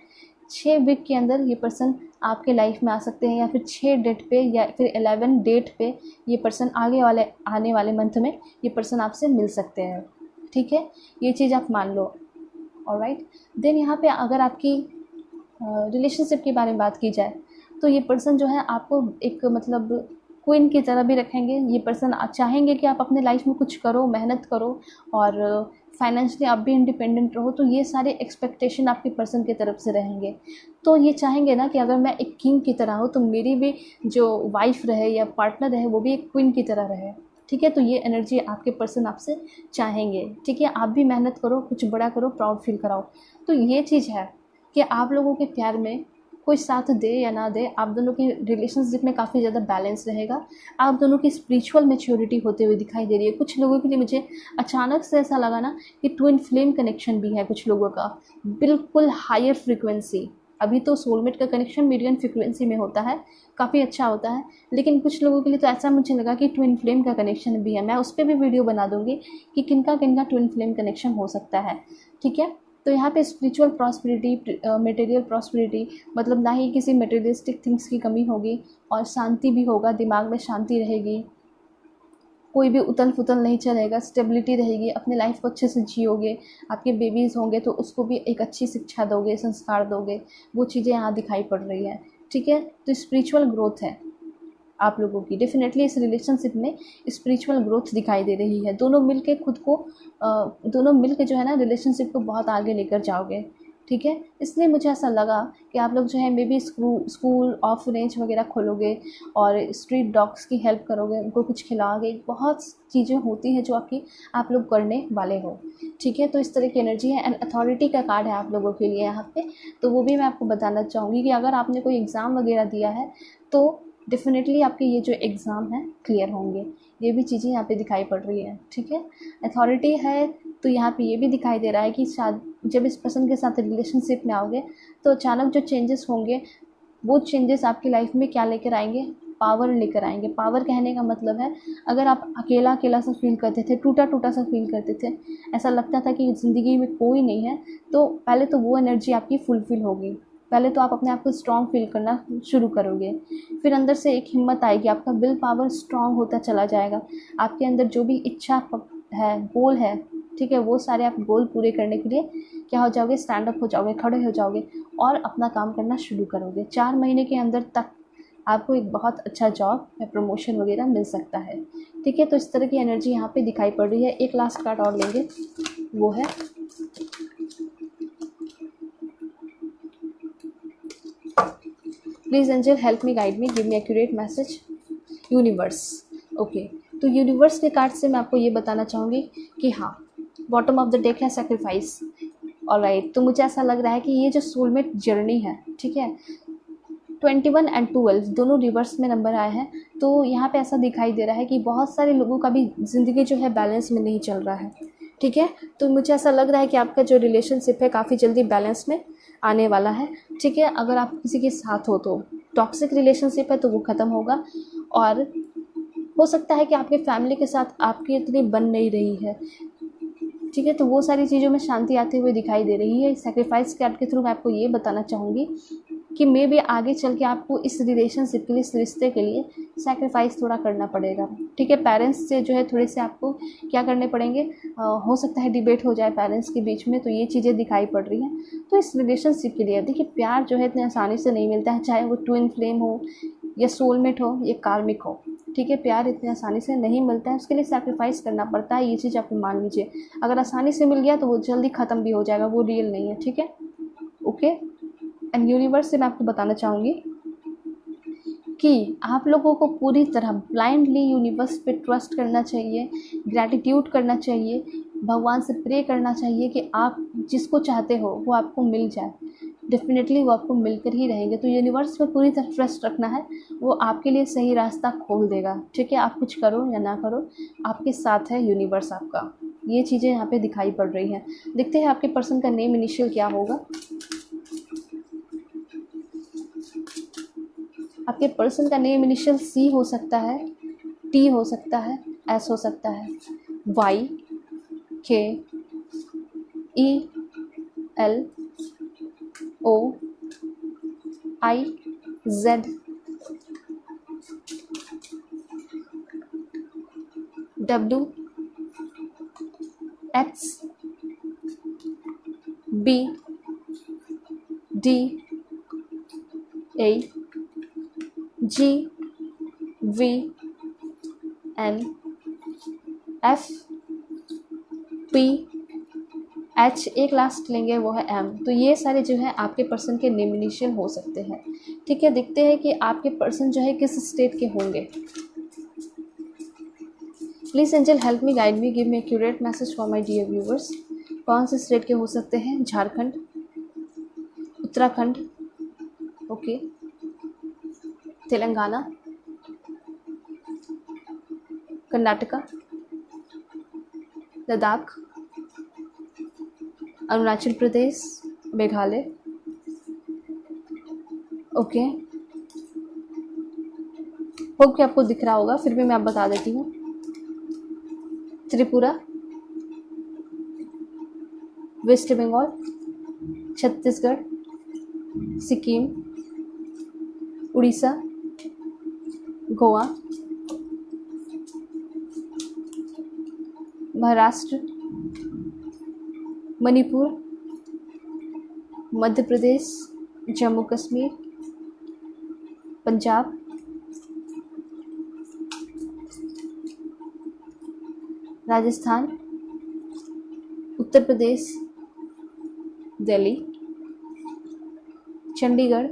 6 वीक के अंदर ये पर्सन आपके लाइफ में आ सकते हैं, या फिर 6 डेट पे या फिर 11 डेट पे ये पर्सन आने वाले मंथ में ये पर्सन आपसे मिल सकते हैं, ठीक है। ये चीज़ आप मान लो, ऑलराइट। देन यहाँ पे अगर आपकी रिलेशनशिप के बारे में बात की जाए तो ये पर्सन जो है आपको एक मतलब क्वीन की तरह भी रखेंगे। ये पर्सन चाहेंगे कि आप अपने लाइफ में कुछ करो, मेहनत करो और फाइनेंशियली आप भी इंडिपेंडेंट रहो। तो ये सारे एक्सपेक्टेशन आपके पर्सन की तरफ से रहेंगे। तो ये चाहेंगे ना कि अगर मैं एक किंग की तरह हूँ तो मेरी भी जो वाइफ रहे या पार्टनर रहे वो भी एक क्वीन की तरह रहे, ठीक है। तो ये एनर्जी आपके पर्सन आपसे चाहेंगे, ठीक है। आप भी मेहनत करो, कुछ बड़ा करो, प्राउड फील कराओ। तो ये चीज़ है कि आप लोगों के प्यार में कोई साथ दे या ना दे, आप दोनों की रिलेशनशिप में काफ़ी ज़्यादा बैलेंस रहेगा। आप दोनों की स्पिरिचुअल मैच्योरिटी होते हुए दिखाई दे रही है। कुछ लोगों के लिए मुझे अचानक से ऐसा लगा ना कि ट्विन फ्लेम कनेक्शन भी है कुछ लोगों का, बिल्कुल हायर फ्रिक्वेंसी। अभी तो सोलमेट का कनेक्शन मीडियम फ्रिक्वेंसी में होता है, काफ़ी अच्छा होता है, लेकिन कुछ लोगों के लिए तो ऐसा मुझे लगा कि ट्विन फ्लेम का कनेक्शन भी है। मैं उस पर भी वीडियो बना दूँगी कि किनका किनका ट्विन फ्लेम कनेक्शन हो सकता है, ठीक है। तो यहाँ पे स्पिरिचुअल प्रॉस्पेरिटी, मटेरियल प्रॉस्पेरिटी, मतलब ना ही किसी मटेरियलिस्टिक थिंग्स की कमी होगी और शांति भी होगा, दिमाग में शांति रहेगी, कोई भी उथल पुथल नहीं चलेगा, स्टेबिलिटी रहेगी, अपने लाइफ को अच्छे से जियोगे, आपके बेबीज़ होंगे तो उसको भी एक अच्छी शिक्षा दोगे, संस्कार दोगे, वो चीज़ें यहाँ दिखाई पड़ रही हैं। ठीक है, तो स्पिरिचुअल ग्रोथ है आप लोगों की, डेफिनेटली इस रिलेशनशिप में स्पिरिचुअल ग्रोथ दिखाई दे रही है। दोनों मिल के खुद को दोनों मिल के जो है ना रिलेशनशिप को बहुत आगे लेकर जाओगे। ठीक है, इसलिए मुझे ऐसा लगा कि आप लोग जो है मे बी स्कूल ऑर्फनेज वगैरह खोलोगे और स्ट्रीट डॉग्स की हेल्प करोगे, उनको कुछ खिलाओगे, बहुत चीज़ें होती हैं जो आप लोग करने वाले हो। ठीक है, तो इस तरह की एनर्जी है एंड अथॉरिटी का कार्ड है आप लोगों के लिए यहाँ पे। तो वो भी मैं आपको बताना चाहूँगी कि अगर आपने कोई एग्ज़ाम वगैरह दिया है तो डेफिनेटली आपके ये जो एग्ज़ाम है क्लियर होंगे। ये भी चीज़ें यहाँ पे दिखाई पड़ रही हैं। ठीक है, अथॉरिटी है तो यहाँ पे ये भी दिखाई दे रहा है कि जब इस पर्सन के साथ रिलेशनशिप में आओगे तो अचानक जो चेंजेस होंगे वो चेंजेस आपकी लाइफ में क्या लेकर आएंगे, पावर लेकर आएंगे। पावर कहने का मतलब है, अगर आप अकेला अकेला सा फील करते थे, टूटा टूटा सा फील करते थे, ऐसा लगता था कि ज़िंदगी में कोई नहीं है, तो पहले तो वो एनर्जी आपकी फुलफ़िल होगी। पहले तो आप अपने आप को स्ट्रॉन्ग फील करना शुरू करोगे, फिर अंदर से एक हिम्मत आएगी, आपका विल पावर स्ट्रॉन्ग होता चला जाएगा। आपके अंदर जो भी इच्छा है, गोल है, ठीक है, वो सारे आप गोल पूरे करने के लिए क्या हो जाओगे, स्टैंड अप हो जाओगे, खड़े हो जाओगे और अपना काम करना शुरू करोगे। 4 महीने के अंदर तक आपको एक बहुत अच्छा जॉब या प्रमोशन वगैरह मिल सकता है। ठीक है, तो इस तरह की एनर्जी यहाँ पे दिखाई पड़ रही है। एक लास्ट कार्ड और लेंगे, वो है please angel help me, guide me, give me accurate message universe. Okay, तो यूनिवर्स के कार्ड से मैं आपको ये बताना चाहूँगी कि हाँ, बॉटम ऑफ द डेक है सैक्रिफाइस। ऑलराइट, तो मुझे ऐसा लग रहा है कि ये जो सोलमेट जर्नी है, ठीक है, 21 एंड 12 दोनों रिवर्स में नंबर आए हैं। तो यहाँ पे ऐसा दिखाई दे रहा है कि बहुत सारे लोगों का भी ज़िंदगी जो है बैलेंस में नहीं चल रहा है। ठीक है, तो मुझे ऐसा लग रहा है कि आपका जो रिलेशनशिप है काफ़ी जल्दी बैलेंस में आने वाला है। ठीक है, अगर आप किसी के साथ हो तो टॉक्सिक रिलेशनशिप है तो वो ख़त्म होगा, और हो सकता है कि आपके फैमिली के साथ आपकी इतनी बन नहीं रही है। ठीक है, तो वो सारी चीज़ों में शांति आती हुई दिखाई दे रही है। सैक्रिफाइस कार्ड के थ्रू मैं आपको ये बताना चाहूँगी कि मे भी आगे चल के आपको इस रिलेशनशिप के लिए, इस रिश्ते के लिए सैक्रिफाइस थोड़ा करना पड़ेगा। ठीक है, पेरेंट्स से जो है थोड़े से आपको क्या करने पड़ेंगे, हो सकता है डिबेट हो जाए पेरेंट्स के बीच में, तो ये चीज़ें दिखाई पड़ रही हैं। तो इस रिलेशनशिप के लिए देखिए, प्यार जो है इतनी आसानी से नहीं मिलता है, चाहे वो ट्विन फ्लेम हो या सोलमेट हो या कार्मिक हो। ठीक है, प्यार इतनी आसानी से नहीं मिलता है, उसके लिए सैक्रिफाइस करना पड़ता है। ये चीज़ आप मान लीजिए, अगर आसानी से मिल गया तो वो जल्दी ख़त्म भी हो जाएगा, वो रियल नहीं है। ठीक है, ओके। एंड यूनिवर्स से मैं आपको बताना चाहूँगी कि आप लोगों को पूरी तरह ब्लाइंडली यूनिवर्स पे ट्रस्ट करना चाहिए, ग्रैटिट्यूड करना चाहिए, भगवान से प्रे करना चाहिए कि आप जिसको चाहते हो वो आपको मिल जाए। डेफिनेटली वो आपको मिलकर ही रहेंगे। तो यूनिवर्स पे पूरी तरह ट्रस्ट रखना है, वो आपके लिए सही रास्ता खोल देगा। ठीक है, आप कुछ करो या ना करो, आपके साथ है यूनिवर्स आपका। ये चीज़ें यहाँ पे दिखाई पड़ रही हैं। देखते हैं आपके पर्सन का नेम इनिशियल क्या होगा। आपके पर्सन का नेम इनिशियल सी हो सकता है, टी हो सकता है, एस हो सकता है, Y, K, E, L, O, I, Z, W, X, B, D, A, G, V, N, F, P, H, एक लास्ट लेंगे वो है एम। तो ये सारे जो है आपके पर्सन के नेम इनिशियल हो सकते हैं। ठीक है, देखते हैं कि आपके पर्सन जो है किस स्टेट के होंगे। Please angel help me, guide me, give me accurate message for my dear viewers. कौन से स्टेट के हो सकते हैं? Jharkhand, Uttarakhand, okay, Telangana, Karnataka, Ladakh, Arunachal Pradesh, Meghalaya, okay. Hope कि आपको दिख रहा होगा, फिर भी मैं आप बता देती हूँ। त्रिपुरा, वेस्ट बंगाल, छत्तीसगढ़, सिक्किम, उड़ीसा, गोवा, महाराष्ट्र, मणिपुर, मध्य प्रदेश, जम्मू कश्मीर, पंजाब, राजस्थान, उत्तर प्रदेश, दिल्ली, चंडीगढ़,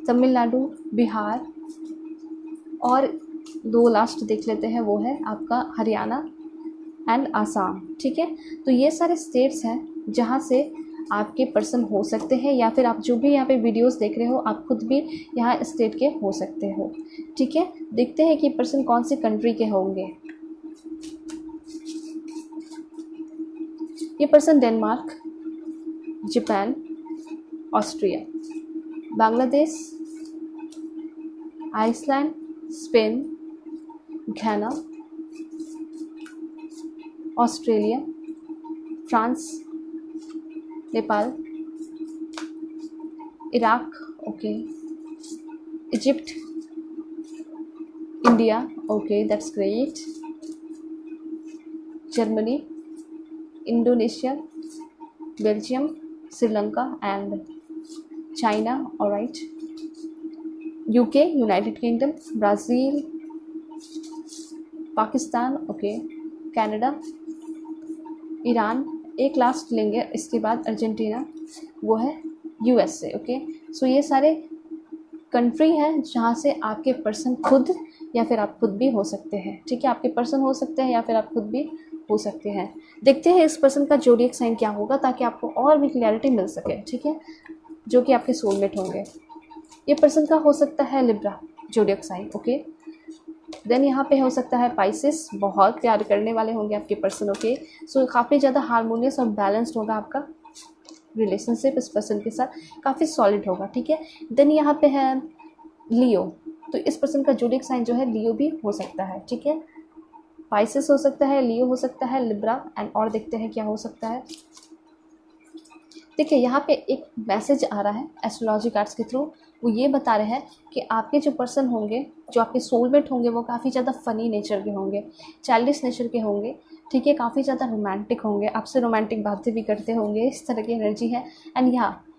तमिलनाडु, बिहार, और 2 लास्ट देख लेते हैं, वो है आपका हरियाणा एंड आसाम। ठीक है, तो ये सारे स्टेट्स हैं जहाँ से आपके पर्सन हो सकते हैं, या फिर आप जो भी यहाँ पे वीडियोस देख रहे हो आप खुद भी यहाँ स्टेट के हो सकते हो। ठीक है, देखते हैं कि पर्सन कौन सी कंट्री के होंगे। ये person Denmark, Japan, Austria, Bangladesh, Iceland, Spain, Ghana, Australia, France, Nepal, Iraq, okay, Egypt, India, okay that's great, Germany, Indonesia, Belgium, Sri Lanka and China, alright, UK, United Kingdom, Brazil, Pakistan, okay, Canada, Iran, एक last लेंगे इसके बाद Argentina, वो है USA. Okay, सो ये सारे country हैं जहाँ से आपके पर्सन खुद या फिर आप खुद भी हो सकते हैं। ठीक है, आपके पर्सन हो सकते हैं या फिर आप खुद भी हो सकते हैं। देखते हैं इस पर्सन का ज़ोडिएक साइन क्या होगा ताकि आपको और भी क्लैरिटी मिल सके। ठीक है, जो कि आपके सोलमेट होंगे। ये पर्सन का हो सकता है Libra zodiac sign. Okay, then यहाँ पे हो सकता है पाइसेस, बहुत प्यार करने वाले होंगे आपके पर्सन। ओके, सो काफ़ी ज़्यादा हार्मोनियस और बैलेंस्ड होगा आपका रिलेशनशिप इस पर्सन के साथ, काफ़ी सॉलिड होगा। ठीक है, देन यहाँ पे है लियो, तो इस पर्सन का ज़ोडिएक साइन जो है लियो भी हो सकता है। ठीक है, पाइसेस हो सकता है, लियो हो सकता है, लिब्रा एंड और देखते हैं क्या हो सकता है। देखिए यहाँ पे एक मैसेज आ रहा है एस्ट्रोलॉजी कार्ड्स के थ्रू, वो ये बता रहे हैं कि आपके जो पर्सन होंगे, जो आपके सोलमेट होंगे, वो काफ़ी ज़्यादा फ़नी नेचर के होंगे, चाइल्डिश नेचर के होंगे। ठीक है, काफ़ी ज़्यादा रोमांटिक होंगे, आपसे रोमांटिक बातें भी करते होंगे, इस तरह की एनर्जी है। एंड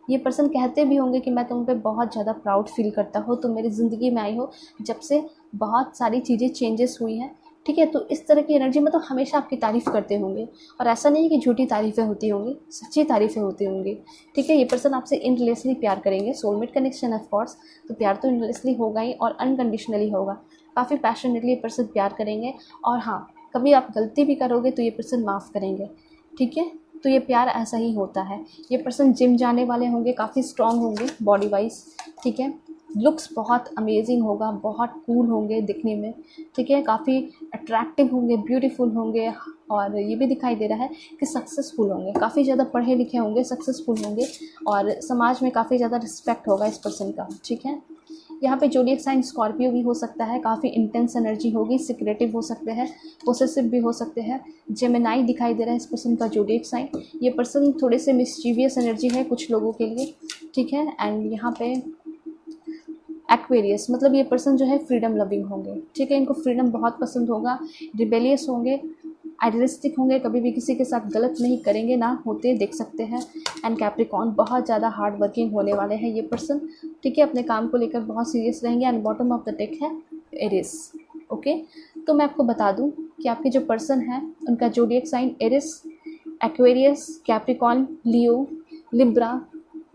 ये पर्सन कहते भी होंगे कि मैं तुम पे बहुत ज़्यादा प्राउड फील करता हूँ, तुम मेरी ज़िंदगी में आई हो जब से बहुत सारी चीज़ें चेंजेस हुई हैं। ठीक है, तो इस तरह की एनर्जी में तो हमेशा आपकी तारीफ़ करते होंगे, और ऐसा नहीं है कि झूठी तारीफ़ें होती होंगी, सच्ची तारीफ़ें होती होंगी। ठीक है, ये पर्सन आपसे इनलेसली प्यार करेंगे, सोलमेट कनेक्शन ऑफ कोर्स, तो प्यार तो इनलेसली होगा ही और अनकंडीशनली होगा। काफ़ी पैशनेटली ये पर्सन प्यार करेंगे, और हाँ, कभी आप गलती भी करोगे तो ये पर्सन माफ़ करेंगे। ठीक है, तो ये प्यार ऐसा ही होता है। ये पर्सन जिम जाने वाले होंगे, काफ़ी स्ट्रॉन्ग होंगे बॉडी वाइज। ठीक है, लुक्स बहुत अमेजिंग होगा, बहुत कूल होंगे दिखने में। ठीक है, काफ़ी अट्रैक्टिव होंगे, ब्यूटीफुल होंगे, और ये भी दिखाई दे रहा है कि सक्सेसफुल होंगे, काफ़ी ज़्यादा पढ़े लिखे होंगे, सक्सेसफुल होंगे, और समाज में काफ़ी ज़्यादा रिस्पेक्ट होगा इस पर्सन का। ठीक है, यहाँ पे ज़ोडिएक साइन स्कॉर्पियो भी हो सकता है, काफ़ी इंटेंस एनर्जी होगी, सिक्रेटिव हो सकते हैं, पोसेसिव भी हो सकते हैं। जेमिनाई दिखाई दे रहा है इस पर्सन का ज़ोडिएक साइन। ये पर्सन थोड़े से मिस्चीवियस एनर्जी है कुछ लोगों के लिए। ठीक है, एंड यहाँ पे एक्वेरियस, मतलब ये पर्सन जो है फ्रीडम लविंग होंगे। ठीक है, इनको फ्रीडम बहुत पसंद होगा, रिबेलियस होंगे, आइडियलिस्टिक होंगे, कभी भी किसी के साथ गलत नहीं करेंगे, ना होते देख सकते हैं। एंड कैप्रिकॉर्न, बहुत ज़्यादा हार्ड वर्किंग होने वाले हैं ये पर्सन। ठीक है, अपने काम को लेकर बहुत सीरियस रहेंगे। And bottom of the deck है एरिस। ओके, तो मैं आपको बता दूं कि आपके जो पर्सन हैं उनका zodiac sign Aries, Aquarius, Capricorn, Leo, Libra,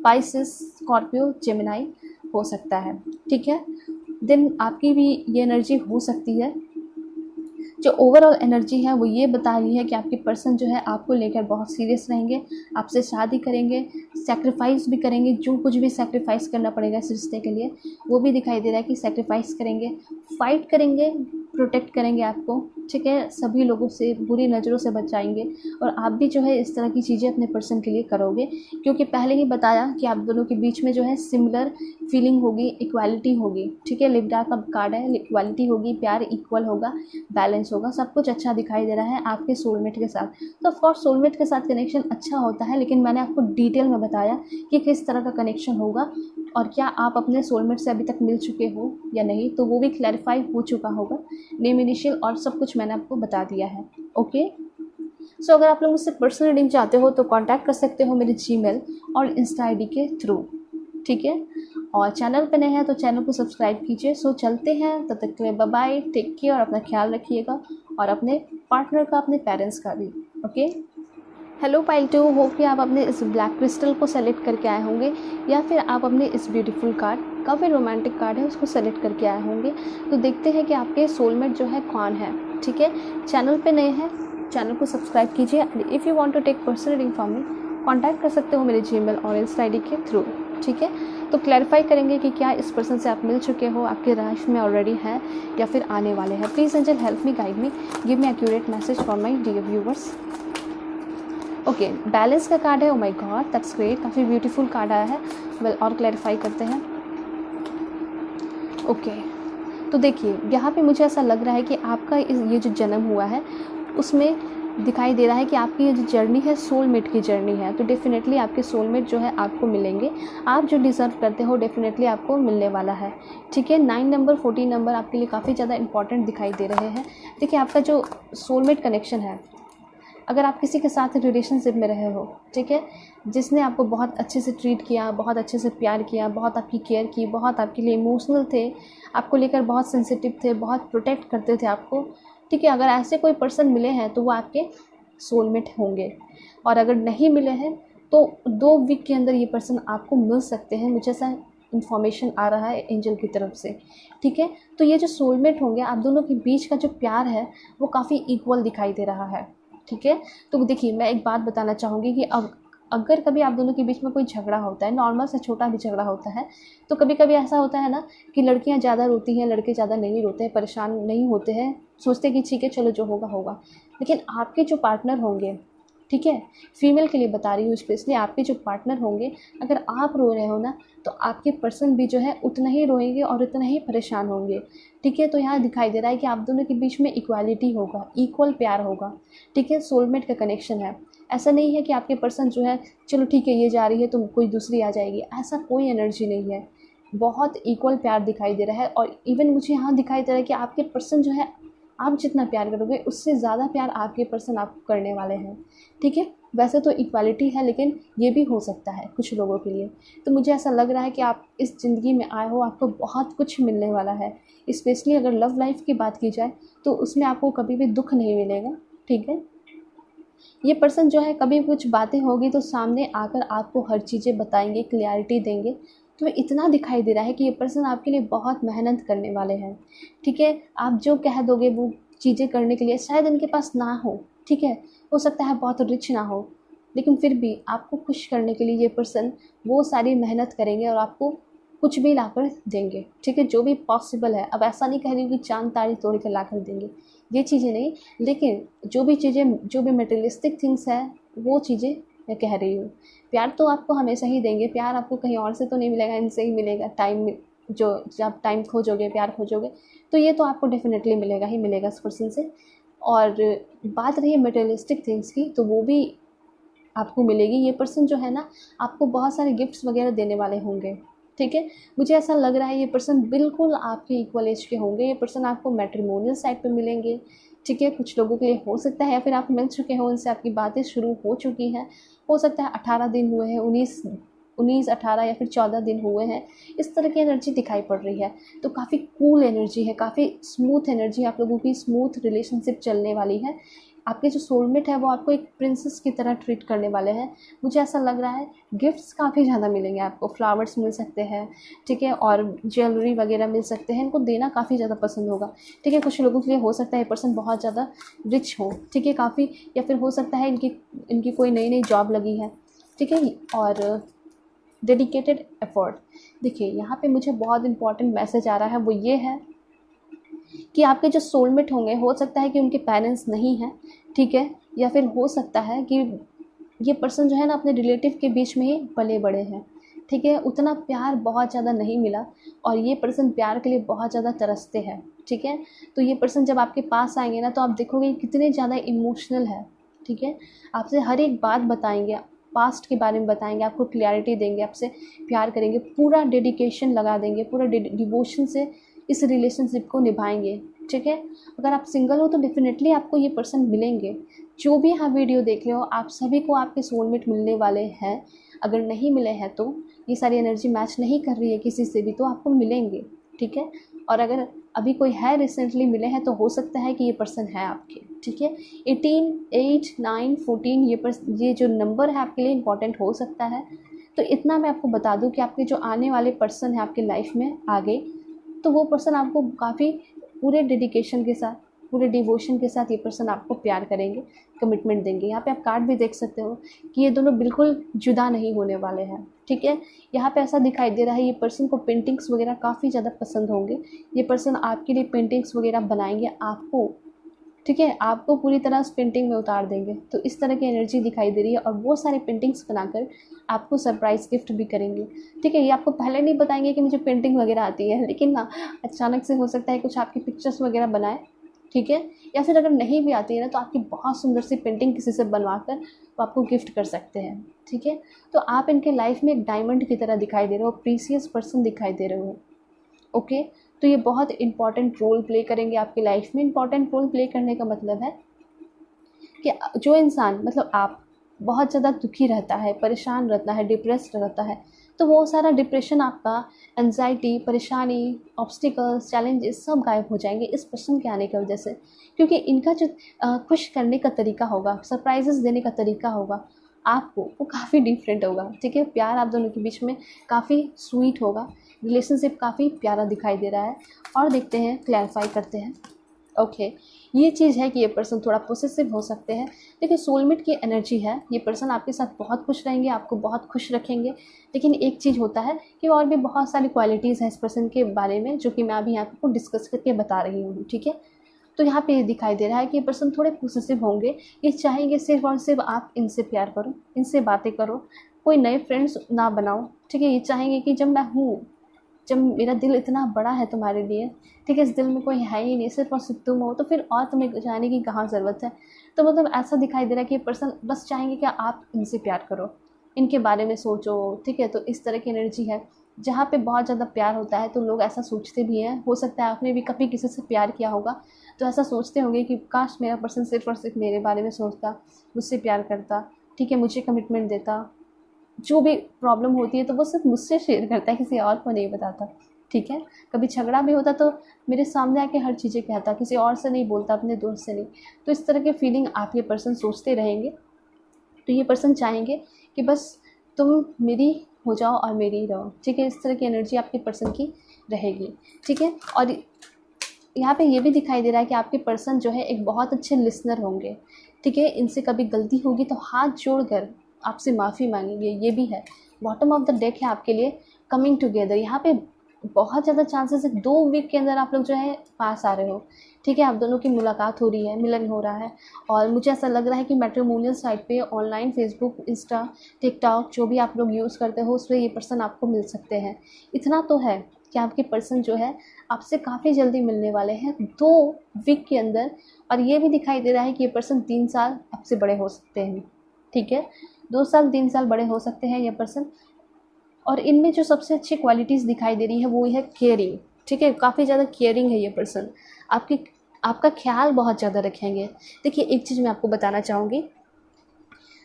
Pisces, Scorpio, Gemini हो सकता है। ठीक है, देन आपकी भी ये एनर्जी हो सकती है। जो ओवरऑल एनर्जी है वो ये बता रही है कि आपके पर्सन जो है आपको लेकर बहुत सीरियस रहेंगे, आपसे शादी करेंगे, सैक्रिफाइस भी करेंगे, जो कुछ भी सैक्रिफाइस करना पड़ेगा इस रिश्ते के लिए वो भी दिखाई दे रहा है कि सैक्रिफाइस करेंगे, फाइट करेंगे, प्रोटेक्ट करेंगे आपको। ठीक है, सभी लोगों से बुरी नज़रों से बचाएंगे, और आप भी जो है इस तरह की चीज़ें अपने पर्सन के लिए करोगे, क्योंकि पहले ही बताया कि आप दोनों के बीच में जो है सिमिलर फीलिंग होगी, इक्वालिटी होगी। ठीक है, लिब्रा का कार्ड है, इक्वालिटी होगी, प्यार इक्वल होगा, बैलेंस होगा, सब कुछ अच्छा दिखाई दे रहा है आपके सोलमेट के साथ। तो ऑफकोर्स सोलमेट के साथ कनेक्शन अच्छा होता है, लेकिन मैंने आपको डिटेल में बताया कि किस तरह का कनेक्शन होगा, और क्या आप अपने सोलमेट से अभी तक मिल चुके हो या नहीं, तो वो भी क्लैरिफाई हो चुका होगा। नेम, इनिशियल और सब कुछ मैंने आपको बता दिया है। ओके। सो अगर आप लोग मुझसे पर्सनल रीडिंग चाहते हो तो कांटेक्ट कर सकते हो मेरे जीमेल और इंस्टा आईडी के थ्रू, ठीक है। और चैनल पे नए हैं तो चैनल को सब्सक्राइब कीजिए। सो चलते हैं, तब तक के लिए बाय बाय, टेक केयर और अपना ख्याल रखिएगा, और अपने पार्टनर का, अपने पेरेंट्स का भी। ओके। हेलो पाइल 2, होप कि आप अपने इस ब्लैक क्रिस्टल को सेलेक्ट करके आए होंगे, या फिर आप अपने इस ब्यूटीफुल कार्ड, काफ़ी रोमांटिक कार्ड है, उसको सेलेक्ट करके आए होंगे। तो देखते हैं कि आपके सोलमेट जो है कौन है, ठीक है। चैनल पे नए हैं, चैनल को सब्सक्राइब कीजिए। If you want to take personal reading from me, contact कर सकते हो मेरे जीमेल और इंस्टा आईडी के थ्रू, ठीक है। तो क्लैरिफाई करेंगे कि क्या इस पर्सन से आप मिल चुके हो, आपके लाइफ में ऑलरेडी हैं, या फिर आने वाले हैं। Please angel help me, guide me, give me accurate message for my dear viewers. Okay, balance का कार्ड है। Oh my God, that's great, काफ़ी ब्यूटीफुल कार्ड आया है। वेल, और क्लैरिफाई करते हैं। ओके, तो देखिए यहाँ पे मुझे ऐसा लग रहा है कि आपका ये जो जन्म हुआ है उसमें दिखाई दे रहा है कि आपकी ये जो जर्नी है सोलमेट की जर्नी है। तो डेफिनेटली आपके सोलमेट जो है आपको मिलेंगे, आप जो डिज़र्व करते हो डेफिनेटली आपको मिलने वाला है, ठीक है। 9 नंबर 14 नंबर आपके लिए काफ़ी ज़्यादा इंपॉर्टेंट दिखाई दे रहे हैं। देखिए आपका जो सोलमेट कनेक्शन है, अगर आप किसी के साथ रिलेशनशिप में रहे हो, ठीक है, जिसने आपको बहुत अच्छे से ट्रीट किया, बहुत अच्छे से प्यार किया, बहुत आपकी केयर की, बहुत आपके लिए इमोशनल थे, आपको लेकर बहुत सेंसिटिव थे, बहुत प्रोटेक्ट करते थे आपको, ठीक है, अगर ऐसे कोई पर्सन मिले हैं तो वो आपके सोलमेट होंगे। और अगर नहीं मिले हैं तो 2 वीक के अंदर ये पर्सन आपको मिल सकते हैं, मुझे ऐसा इन्फॉर्मेशन आ रहा है एंजल की तरफ से, ठीक है। तो ये जो सोलमेट होंगे, आप दोनों के बीच का जो प्यार है वो काफ़ी इक्वल दिखाई दे रहा है, ठीक है। तो देखिए मैं एक बात बताना चाहूँगी कि अगर कभी आप दोनों के बीच में कोई झगड़ा होता है, नॉर्मल से छोटा भी झगड़ा होता है, तो कभी कभी ऐसा होता है ना कि लड़कियां ज़्यादा रोती हैं, लड़के ज़्यादा नहीं रोते हैं, परेशान नहीं होते हैं, सोचते हैं कि ठीक है चलो जो होगा होगा। लेकिन आपके जो पार्टनर होंगे, ठीक है, फीमेल के लिए बता रही हूँ स्पेशली, आपके जो पार्टनर होंगे, अगर आप रो रहे हो ना तो आपके पर्सन भी जो है उतना ही रोएंगे और उतना ही परेशान होंगे, ठीक है। तो यहाँ दिखाई दे रहा है कि आप दोनों के बीच में इक्वालिटी होगा, इक्वल प्यार होगा, ठीक है। सोलमेट का कनेक्शन है। ऐसा नहीं है कि आपके पर्सन जो है चलो ठीक है ये जा रही है तो कोई दूसरी आ जाएगी, ऐसा कोई एनर्जी नहीं है। बहुत इक्वल प्यार दिखाई दे रहा है। और इवन मुझे यहाँ दिखाई दे रहा है कि आपके पर्सन जो है, आप जितना प्यार करोगे उससे ज़्यादा प्यार आपके पर्सन आपको करने वाले हैं, ठीक है। वैसे तो इक्वालिटी है, लेकिन ये भी हो सकता है कुछ लोगों के लिए। तो मुझे ऐसा लग रहा है कि आप इस ज़िंदगी में आए हो, आपको बहुत कुछ मिलने वाला है। स्पेशली अगर लव लाइफ की बात की जाए तो उसमें आपको कभी भी दुख नहीं मिलेगा, ठीक है। ये पर्सन जो है कभी कुछ बातें होगी तो सामने आकर आपको हर चीज़ें बताएंगे, क्लियरिटी देंगे। तो इतना दिखाई दे रहा है कि ये पर्सन आपके लिए बहुत मेहनत करने वाले हैं, ठीक है। आप जो कह दोगे वो चीज़ें करने के लिए शायद इनके पास ना हो, ठीक है, हो सकता है बहुत रिच ना हो, लेकिन फिर भी आपको खुश करने के लिए ये पर्सन वो सारी मेहनत करेंगे और आपको कुछ भी लाकर देंगे, ठीक है, जो भी पॉसिबल है। अब ऐसा नहीं कह रही हूँ कि चांद तारे तोड़ कर ला कर देंगे, ये चीज़ें नहीं, लेकिन जो भी चीज़ें, जो भी मटेरियलिस्टिक थिंग्स हैं वो चीज़ें मैं कह रही हूँ। प्यार तो आपको हमेशा ही देंगे, प्यार आपको कहीं और से तो नहीं मिलेगा, इनसे ही मिलेगा। टाइम जो जब टाइम खोजोगे, प्यार खोजोगे, तो ये तो आपको डेफिनेटली मिलेगा ही मिलेगा इस पर्सन से। और बात रही है मटेरियलिस्टिक थिंग्स की, तो वो भी आपको मिलेगी। ये पर्सन जो है ना आपको बहुत सारे गिफ्ट्स वगैरह देने वाले होंगे, ठीक है। मुझे ऐसा लग रहा है ये पर्सन बिल्कुल आपके इक्वल एज के होंगे। ये पर्सन आपको मैट्रिमोनियल साइड पे मिलेंगे, ठीक है। कुछ लोगों के लिए हो सकता है या फिर आप मिल चुके हो, उनसे आपकी बातें शुरू हो चुकी हैं, हो सकता है 18 दिन हुए हैं, 19 18 या फिर 14 दिन हुए हैं, इस तरह की एनर्जी दिखाई पड़ रही है। तो काफ़ी कूल एनर्जी है, काफ़ी स्मूथ एनर्जी, आप लोगों की स्मूथ रिलेशनशिप चलने वाली है। आपके जो सोलमेट है वो आपको एक प्रिंसेस की तरह ट्रीट करने वाले हैं। मुझे ऐसा लग रहा है गिफ्ट्स काफ़ी ज़्यादा मिलेंगे आपको, फ्लावर्स मिल सकते हैं, ठीक है, और ज्वेलरी वगैरह मिल सकते हैं। इनको देना काफ़ी ज़्यादा पसंद होगा, ठीक है। कुछ लोगों के लिए हो सकता है ये पर्सन बहुत ज़्यादा रिच हो, ठीक है, काफ़ी, या फिर हो सकता है इनकी कोई नई नई जॉब लगी है, ठीक है, और डेडिकेटेड एफर्ट। देखिए यहाँ पे मुझे बहुत इंपॉर्टेंट मैसेज आ रहा है, वो ये है कि आपके जो सोलमेट होंगे, हो सकता है कि उनके पेरेंट्स नहीं हैं, ठीक है, या फिर हो सकता है कि ये पर्सन जो है ना अपने रिलेटिव के बीच में ही पले बड़े हैं, ठीक है। उतना प्यार बहुत ज़्यादा नहीं मिला और ये पर्सन प्यार के लिए बहुत ज़्यादा तरसते हैं, ठीक है। तो ये पर्सन जब आपके पास आएंगे ना तो आप देखोगे कितने ज़्यादा इमोशनल है, ठीक है। आपसे हर एक बात बताएंगे, पास्ट के बारे में बताएंगे, आपको क्लैरिटी देंगे, आपसे प्यार करेंगे, पूरा डेडिकेशन लगा देंगे, पूरा डिवोशन से इस रिलेशनशिप को निभाएंगे, ठीक है। अगर आप सिंगल हो तो डेफिनेटली आपको ये पर्सन मिलेंगे। जो भी आप वीडियो देख रहे हो, आप सभी को आपके सोलमेट मिलने वाले हैं। अगर नहीं मिले हैं तो ये सारी एनर्जी मैच नहीं कर रही है किसी से भी, तो आपको मिलेंगे, ठीक है। और अगर अभी कोई है, रिसेंटली मिले हैं, तो हो सकता है कि ये पर्सन है आपके, ठीक है। 18, 8, 9, 14 ये जो नंबर है आपके लिए इंपॉर्टेंट हो सकता है। तो इतना मैं आपको बता दूं कि आपके जो आने वाले पर्सन है आपकी लाइफ में आगे, तो वो पर्सन आपको काफ़ी पूरे डेडिकेशन के साथ, पूरे डिवोशन के साथ ये पर्सन आपको प्यार करेंगे, कमिटमेंट देंगे। यहाँ पे आप कार्ड भी देख सकते हो कि ये दोनों बिल्कुल जुदा नहीं होने वाले हैं, ठीक है। यहाँ पे ऐसा दिखाई दे रहा है ये पर्सन को पेंटिंग्स वगैरह काफ़ी ज़्यादा पसंद होंगे। ये पर्सन आपके लिए पेंटिंग्स वगैरह बनाएंगे आपको, ठीक है, आपको पूरी तरह उस पेंटिंग में उतार देंगे। तो इस तरह की एनर्जी दिखाई दे रही है। और वो सारे पेंटिंग्स बनाकर आपको सरप्राइज़ गिफ्ट भी करेंगे, ठीक है। ये आपको पहले नहीं बताएंगे कि मुझे पेंटिंग वगैरह आती है, लेकिन ना अचानक से हो सकता है कुछ आपकी पिक्चर्स वगैरह बनाए, ठीक है। या फिर अगर नहीं भी आती है ना, तो आपकी बहुत सुंदर सी पेंटिंग किसी से बनवा कर वो आपको गिफ्ट कर सकते हैं, ठीक है। तो आप इनके लाइफ में एक डायमंड की तरह दिखाई दे रहे हो, प्रीसियस पर्सन दिखाई दे रहे हो, ओके। तो ये बहुत इंपॉर्टेंट रोल प्ले करेंगे आपकी लाइफ में। इंपॉर्टेंट रोल प्ले करने का मतलब है कि जो इंसान, मतलब आप, बहुत ज़्यादा दुखी रहता है, परेशान रहता है, डिप्रेस्ड रहता है, तो वो सारा डिप्रेशन आपका, एंजाइटी, परेशानी, ऑब्स्टिकल्स, चैलेंजेस सब गायब हो जाएंगे इस पर्सन के आने की वजह से। क्योंकि इनका जो खुश करने का तरीका होगा, सरप्राइजेस देने का तरीका होगा आपको, वो काफ़ी डिफरेंट होगा, ठीक है। प्यार आप दोनों के बीच में काफ़ी स्वीट होगा, रिलेशनशिप काफ़ी प्यारा दिखाई दे रहा है। और देखते हैं, क्लैरिफाई करते हैं, ओके। ये चीज़ है कि ये पर्सन थोड़ा पोसेसिव हो सकते हैं। देखिए, सोलमेट की एनर्जी है, ये पर्सन आपके साथ बहुत खुश रहेंगे, आपको बहुत खुश रखेंगे। लेकिन एक चीज़ होता है कि और भी बहुत सारी क्वालिटीज़ हैं इस पर्सन के बारे में, जो कि मैं अभी यहाँ आपको डिस्कस करके बता रही हूँ, ठीक है। तो यहाँ पे ये दिखाई दे रहा है कि ये पर्सन थोड़े पोसेसिव होंगे। ये चाहेंगे सिर्फ और सिर्फ आप इनसे प्यार करो, इनसे बातें करो, कोई नए फ्रेंड्स ना बनाओ, ठीक है। ये चाहेंगे कि जब मैं हूँ, जब मेरा दिल इतना बड़ा है तुम्हारे लिए, ठीक है, इस दिल में कोई है ही नहीं, सिर्फ और सिर्फ तुम हो, तो फिर और तुम्हें जाने की कहाँ ज़रूरत है। तो मतलब ऐसा दिखाई दे रहा है कि ये पर्सन बस चाहेंगे कि आप इनसे प्यार करो, इनके बारे में सोचो, ठीक है। तो इस तरह की एनर्जी है। जहाँ पे बहुत ज़्यादा प्यार होता है तो लोग ऐसा सोचते भी हैं। हो सकता है आपने भी कभी किसी से प्यार किया होगा, तो ऐसा सोचते होंगे कि काश मेरा पर्सन सिर्फ और सिर्फ मेरे बारे में सोचता, मुझसे प्यार करता, ठीक है, मुझे कमिटमेंट देता, जो भी प्रॉब्लम होती है तो वो सिर्फ मुझसे शेयर करता है, किसी और को नहीं बताता, ठीक है। कभी झगड़ा भी होता तो मेरे सामने आके हर चीज़ें कहता, किसी और से नहीं बोलता, अपने दोस्त से नहीं। तो इस तरह के फीलिंग आप ये पर्सन सोचते रहेंगे। तो ये पर्सन चाहेंगे कि बस तुम मेरी हो जाओ और मेरी ही रहो, ठीक है। इस तरह की एनर्जी आपके पर्सन की रहेगी, ठीक है। और यहाँ पे ये भी दिखाई दे रहा है कि आपके पर्सन जो है एक बहुत अच्छे लिसनर होंगे, ठीक है। इनसे कभी गलती होगी तो हाथ जोड़कर आपसे माफ़ी मांगेंगे, ये भी है। बॉटम ऑफ द डेक है आपके लिए कमिंग टुगेदर। यहाँ पे बहुत ज़्यादा चांसेस है 2 वीक के अंदर आप लोग जो है पास आ रहे हो, ठीक है। आप दोनों की मुलाकात हो रही है, मिलन हो रहा है। और मुझे ऐसा लग रहा है कि मैट्रिमोनियल साइट पे ऑनलाइन फेसबुक, इंस्टा, टिकटॉक जो भी आप लोग यूज़ करते हो, उस पर ये पर्सन आपको मिल सकते हैं। इतना तो है कि आपके पर्सन जो है आपसे काफ़ी जल्दी मिलने वाले हैं 2 वीक के अंदर। और ये भी दिखाई दे रहा है कि ये पर्सन 3 साल आपसे बड़े हो सकते हैं, ठीक है। 2 साल 3 साल बड़े हो सकते हैं ये पर्सन। और इनमें जो सबसे अच्छी क्वालिटीज़ दिखाई दे रही है वो है केयरिंग, ठीक है। काफ़ी ज़्यादा केयरिंग है ये पर्सन, आपका ख्याल बहुत ज़्यादा रखेंगे। देखिए, एक चीज़ मैं आपको बताना चाहूँगी,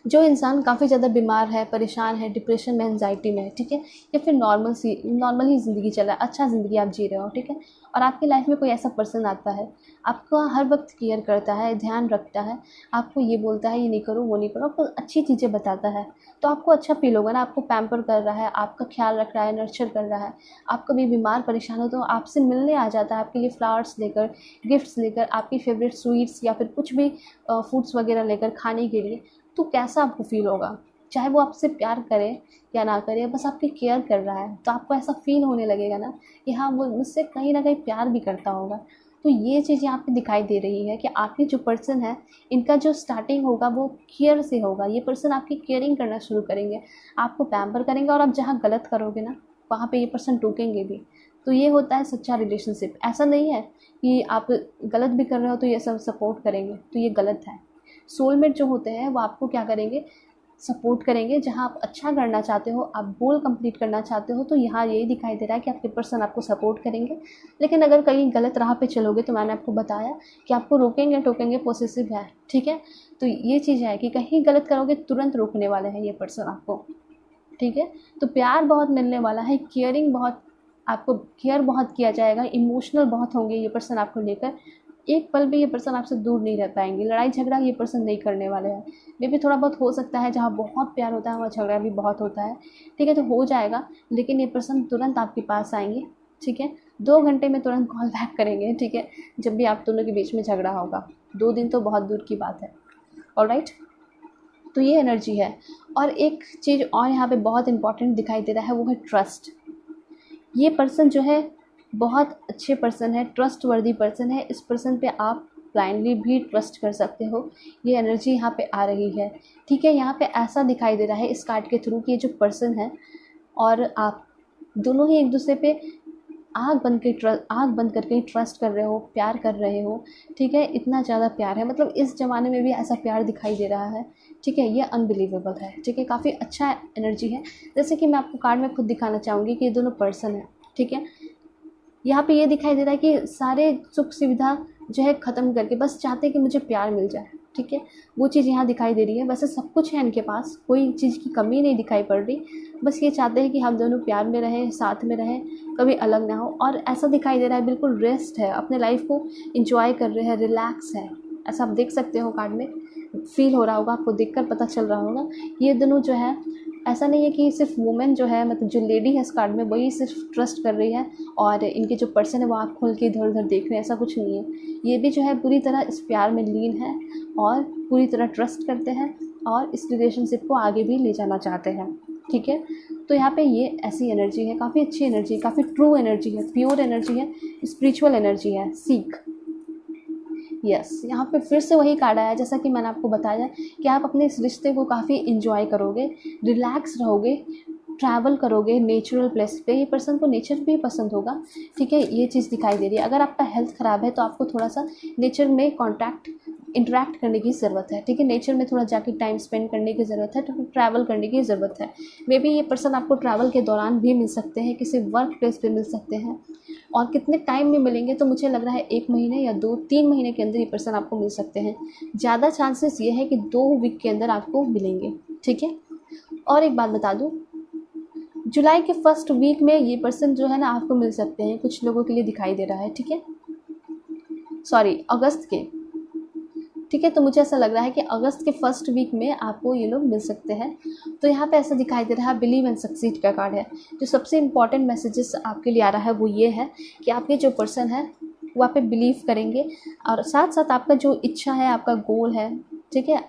जो इंसान काफ़ी ज़्यादा बीमार है, परेशान है, डिप्रेशन में, एंजाइटी में है, ठीक है, या फिर नॉर्मल ही ज़िंदगी चल रहा है, अच्छा ज़िंदगी आप जी रहे हो, ठीक है। और आपकी लाइफ में कोई ऐसा पर्सन आता है, आपका हर वक्त केयर करता है, ध्यान रखता है, आपको ये बोलता है ये नहीं करो, वो नहीं करो, आपको अच्छी चीज़ें बताता है, तो आपको अच्छा फील होगा ना। आपको पैम्पर कर रहा है, आपका ख्याल रख रहा है, नर्चर कर रहा है। आप कभी बीमार परेशान हो तो आपसे मिलने आ जाता है, आपके लिए फ्लावर्स लेकर, गिफ्ट्स लेकर, आपकी फेवरेट स्वीट्स या फिर कुछ भी फूड्स वगैरह लेकर खाने के लिए। तो कैसा आपको फ़ील होगा, चाहे वो आपसे प्यार करे या ना करे, बस आपकी केयर कर रहा है, तो आपको ऐसा फ़ील होने लगेगा ना कि हाँ, वो मुझसे कहीं ना कहीं प्यार भी करता होगा। तो ये चीज़ यहाँ पे दिखाई दे रही है कि आपके जो पर्सन है, इनका जो स्टार्टिंग होगा वो केयर से होगा। ये पर्सन आपकी केयरिंग करना शुरू करेंगे, आपको पैम्पर करेंगे, और आप जहाँ गलत करोगे ना, वहाँ पे ये पर्सन टोकेंगे भी। तो ये होता है सच्चा रिलेशनशिप। ऐसा नहीं है कि आप गलत भी कर रहे हो तो ये सब सपोर्ट करेंगे, तो ये गलत है। सोलमेट जो होते हैं वो आपको क्या करेंगे, सपोर्ट करेंगे। जहाँ आप अच्छा करना चाहते हो, आप गोल कंप्लीट करना चाहते हो, तो यहाँ यही दिखाई दे रहा है कि आपके पर्सन आपको सपोर्ट करेंगे। लेकिन अगर कहीं गलत राह पे चलोगे तो मैंने आपको बताया कि आपको रोकेंगे टोकेंगे, पॉसेसिव है, ठीक है। तो ये चीज़ है कि कहीं गलत करोगे तुरंत रोकने वाले हैं ये पर्सन आपको, ठीक है। तो प्यार बहुत मिलने वाला है, केयरिंग बहुत, आपको केयर बहुत किया जाएगा, इमोशनल बहुत होंगे ये पर्सन आपको लेकर। एक पल भी ये पर्सन आपसे दूर नहीं रह पाएंगे। लड़ाई झगड़ा ये पर्सन नहीं करने वाले हैं। मे भी थोड़ा बहुत हो सकता है, जहाँ बहुत प्यार होता है वहाँ झगड़ा भी बहुत होता है, ठीक है, तो हो जाएगा। लेकिन ये पर्सन तुरंत आपके पास आएंगे, ठीक है। 2 घंटे में तुरंत कॉल बैक करेंगे, ठीक है, जब भी आप दोनों के बीच में झगड़ा होगा। 2 दिन तो बहुत दूर की बात है। ऑलराइट, तो ये एनर्जी है। और एक चीज़ और यहाँ पे बहुत इंपॉर्टेंट दिखाई दे रहा है, वो है ट्रस्ट। ये पर्सन जो है बहुत अच्छे पर्सन है, ट्रस्ट वर्दी पर्सन है। इस पर्सन पे आप ब्लाइंडली भी ट्रस्ट कर सकते हो। ये एनर्जी यहाँ पे आ रही है, ठीक है। यहाँ पे ऐसा दिखाई दे रहा है इस कार्ड के थ्रू कि ये जो पर्सन है और आप दोनों ही एक दूसरे पे आँख बंद करके ट्रस्ट कर रहे हो, प्यार कर रहे हो, ठीक है। इतना ज़्यादा प्यार है, मतलब इस ज़माने में भी ऐसा प्यार दिखाई दे रहा है, ठीक है। ये अनबिलीवेबल है, ठीक है, काफ़ी अच्छा एनर्जी है। जैसे कि मैं आपको कार्ड में खुद दिखाना चाहूँगी कि ये दोनों पर्सन है, ठीक है। यहाँ पे ये दिखाई दे रहा है कि सारे सुख सुविधा जो है ख़त्म करके बस चाहते हैं कि मुझे प्यार मिल जाए, ठीक है। वो चीज़ यहाँ दिखाई दे रही है। वैसे सब कुछ है इनके पास, कोई चीज़ की कमी नहीं दिखाई पड़ रही। बस ये चाहते हैं कि हम दोनों प्यार में रहें, साथ में रहें, कभी अलग ना हो। और ऐसा दिखाई दे रहा है बिल्कुल रेस्ट है, अपने लाइफ को इंजॉय कर रहे हैं, रिलैक्स है। ऐसा आप देख सकते हो, कार्ड में फील हो रहा होगा, आपको देखकर पता चल रहा होगा। ये दोनों जो है, ऐसा नहीं है कि सिर्फ वुमेन जो है, मतलब जो लेडी है इस कार्ड में, वही सिर्फ ट्रस्ट कर रही है और इनके जो पर्सन है वो आँख खोल के इधर उधर देख रहे हैं, ऐसा कुछ नहीं है। ये भी जो है पूरी तरह इस प्यार में लीन है और पूरी तरह ट्रस्ट करते हैं और इस रिलेशनशिप को आगे भी ले जाना चाहते हैं, ठीक है। तो यहाँ पे ये ऐसी एनर्जी है, काफ़ी अच्छी एनर्जी, काफ़ी ट्रू एनर्जी है, प्योर एनर्जी है, स्पिरिचुअल एनर्जी है, सीख। यस, यहाँ पे फिर से वही कार्ड आया जैसा कि मैंने आपको बताया कि आप अपने इस रिश्ते को काफ़ी इंजॉय करोगे, रिलैक्स रहोगे, ट्रैवल करोगे नेचुरल प्लेस पे। ये पर्सन को नेचर भी पसंद होगा, ठीक है। ये चीज़ दिखाई दे रही है। अगर आपका हेल्थ ख़राब है तो आपको थोड़ा सा नेचर में इंटरेक्ट करने की ज़रूरत है, ठीक है। नेचर में थोड़ा जाके टाइम स्पेंड करने की ज़रूरत है, तो ट्रैवल करने की ज़रूरत है। मे बी ये पर्सन आपको ट्रैवल के दौरान भी मिल सकते हैं, किसी वर्क प्लेस पे मिल सकते हैं। और कितने टाइम में मिलेंगे, तो मुझे लग रहा है 1 महीने या 2-3 महीने के अंदर ये पर्सन आपको मिल सकते हैं। ज़्यादा चांसेस ये है कि 2 वीक के अंदर आपको मिलेंगे, ठीक है। और एक बात बता दूँ, जुलाई के फर्स्ट वीक में ये पर्सन जो है ना आपको मिल सकते हैं। कुछ लोगों के लिए दिखाई दे रहा है, ठीक है, सॉरी अगस्त के, ठीक है। तो मुझे ऐसा लग रहा है कि अगस्त के फर्स्ट वीक में आपको ये लोग मिल सकते हैं। तो यहाँ पे ऐसा दिखाई दे रहा है, बिलीव एंड सक्सीड का कार्ड है। जो सबसे इम्पॉर्टेंट मैसेजेस आपके लिए आ रहा है वो ये है कि आपके जो पर्सन है वो आप पे बिलीव करेंगे और साथ साथ आपका जो इच्छा है, आपका गोल है, ठीक है,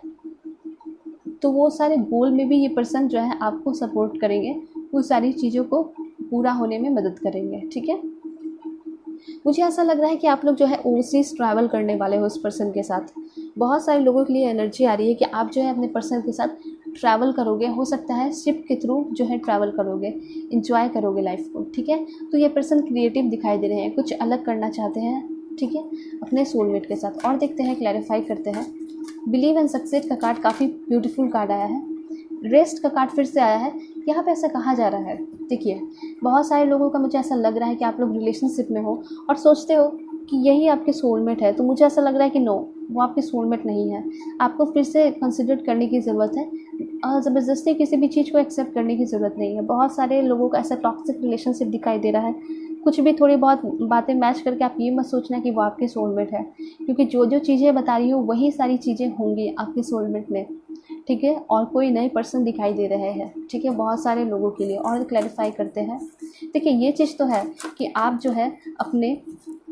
तो वो सारे गोल में भी ये पर्सन जो है आपको सपोर्ट करेंगे, वो सारी चीज़ों को पूरा होने में मदद करेंगे, ठीक है। मुझे ऐसा लग रहा है कि आप लोग जो है ओवरसीज़ ट्रैवल करने वाले हो इस पर्सन के साथ। बहुत सारे लोगों के लिए एनर्जी आ रही है कि आप जो है अपने पर्सन के साथ ट्रैवल करोगे, हो सकता है शिप के थ्रू जो है ट्रैवल करोगे, इंजॉय करोगे लाइफ को, ठीक है। तो ये पर्सन क्रिएटिव दिखाई दे रहे हैं, कुछ अलग करना चाहते हैं, ठीक है, अपने सोलमेट के साथ। और देखते हैं, क्लैरिफाई करते हैं। बिलीव एंड सक्सेस का कार्ड काफ़ी ब्यूटीफुल कार्ड आया है। रेस्ट का कार्ड फिर से आया है। यहाँ पे ऐसा कहा जा रहा है, देखिए, बहुत सारे लोगों का मुझे ऐसा लग रहा है कि आप लोग रिलेशनशिप में हो और सोचते हो कि यही आपके सोलमेट है। तो मुझे ऐसा लग रहा है कि नो, वो आपके सोलमेट नहीं है। आपको फिर से कंसिडर करने की ज़रूरत है। ज़बरदस्ती किसी भी चीज़ को एक्सेप्ट करने की ज़रूरत नहीं है। बहुत सारे लोगों का ऐसा टॉक्सिक रिलेशनशिप दिखाई दे रहा है। कुछ भी थोड़ी बहुत बातें मैच करके आप ये मत सोचना कि वो आपके सोलमेट है, क्योंकि जो जो चीज़ें बता रही हो वही सारी चीज़ें होंगी आपके सोलमेट में, ठीक है। और कोई नए पर्सन दिखाई दे रहे हैं, ठीक है, बहुत सारे लोगों के लिए। और क्लैरिफाई करते हैं। देखिए, ये चीज़ तो है कि आप जो है अपने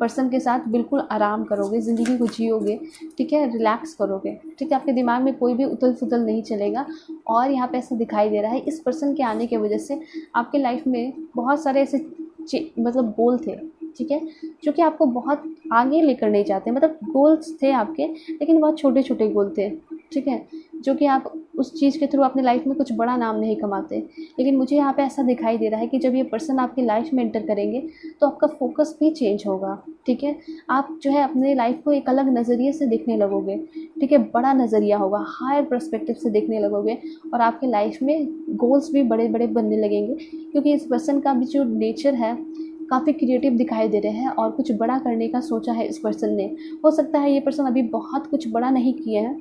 पर्सन के साथ बिल्कुल आराम करोगे, ज़िंदगी को जियोगे, ठीक है, रिलैक्स करोगे, ठीक है। आपके दिमाग में कोई भी उथल पुथल नहीं चलेगा। और यहाँ पे ऐसा दिखाई दे रहा है, इस पर्सन के आने की वजह से आपके लाइफ में बहुत सारे ऐसे मतलब गोल थे, ठीक है, जो कि आपको बहुत आगे लेकर नहीं जाते। मतलब गोल्स थे आपके, लेकिन बहुत छोटे छोटे गोल थे, ठीक है, जो कि आप उस चीज़ के थ्रू अपने लाइफ में कुछ बड़ा नाम नहीं कमाते। लेकिन मुझे यहाँ पे ऐसा दिखाई दे रहा है कि जब ये पर्सन आपकी लाइफ में एंटर करेंगे तो आपका फोकस भी चेंज होगा, ठीक है। आप जो है अपने लाइफ को एक अलग नज़रिए से देखने लगोगे, ठीक है। बड़ा नज़रिया होगा, हायर पर्सपेक्टिव से देखने लगोगे और आपके लाइफ में गोल्स भी बड़े बड़े बनने लगेंगे, क्योंकि इस पर्सन का भी जो नेचर है काफ़ी क्रिएटिव दिखाई दे रहे हैं और कुछ बड़ा करने का सोचा है इस पर्सन ने। हो सकता है ये पर्सन अभी बहुत कुछ बड़ा नहीं किए हैं,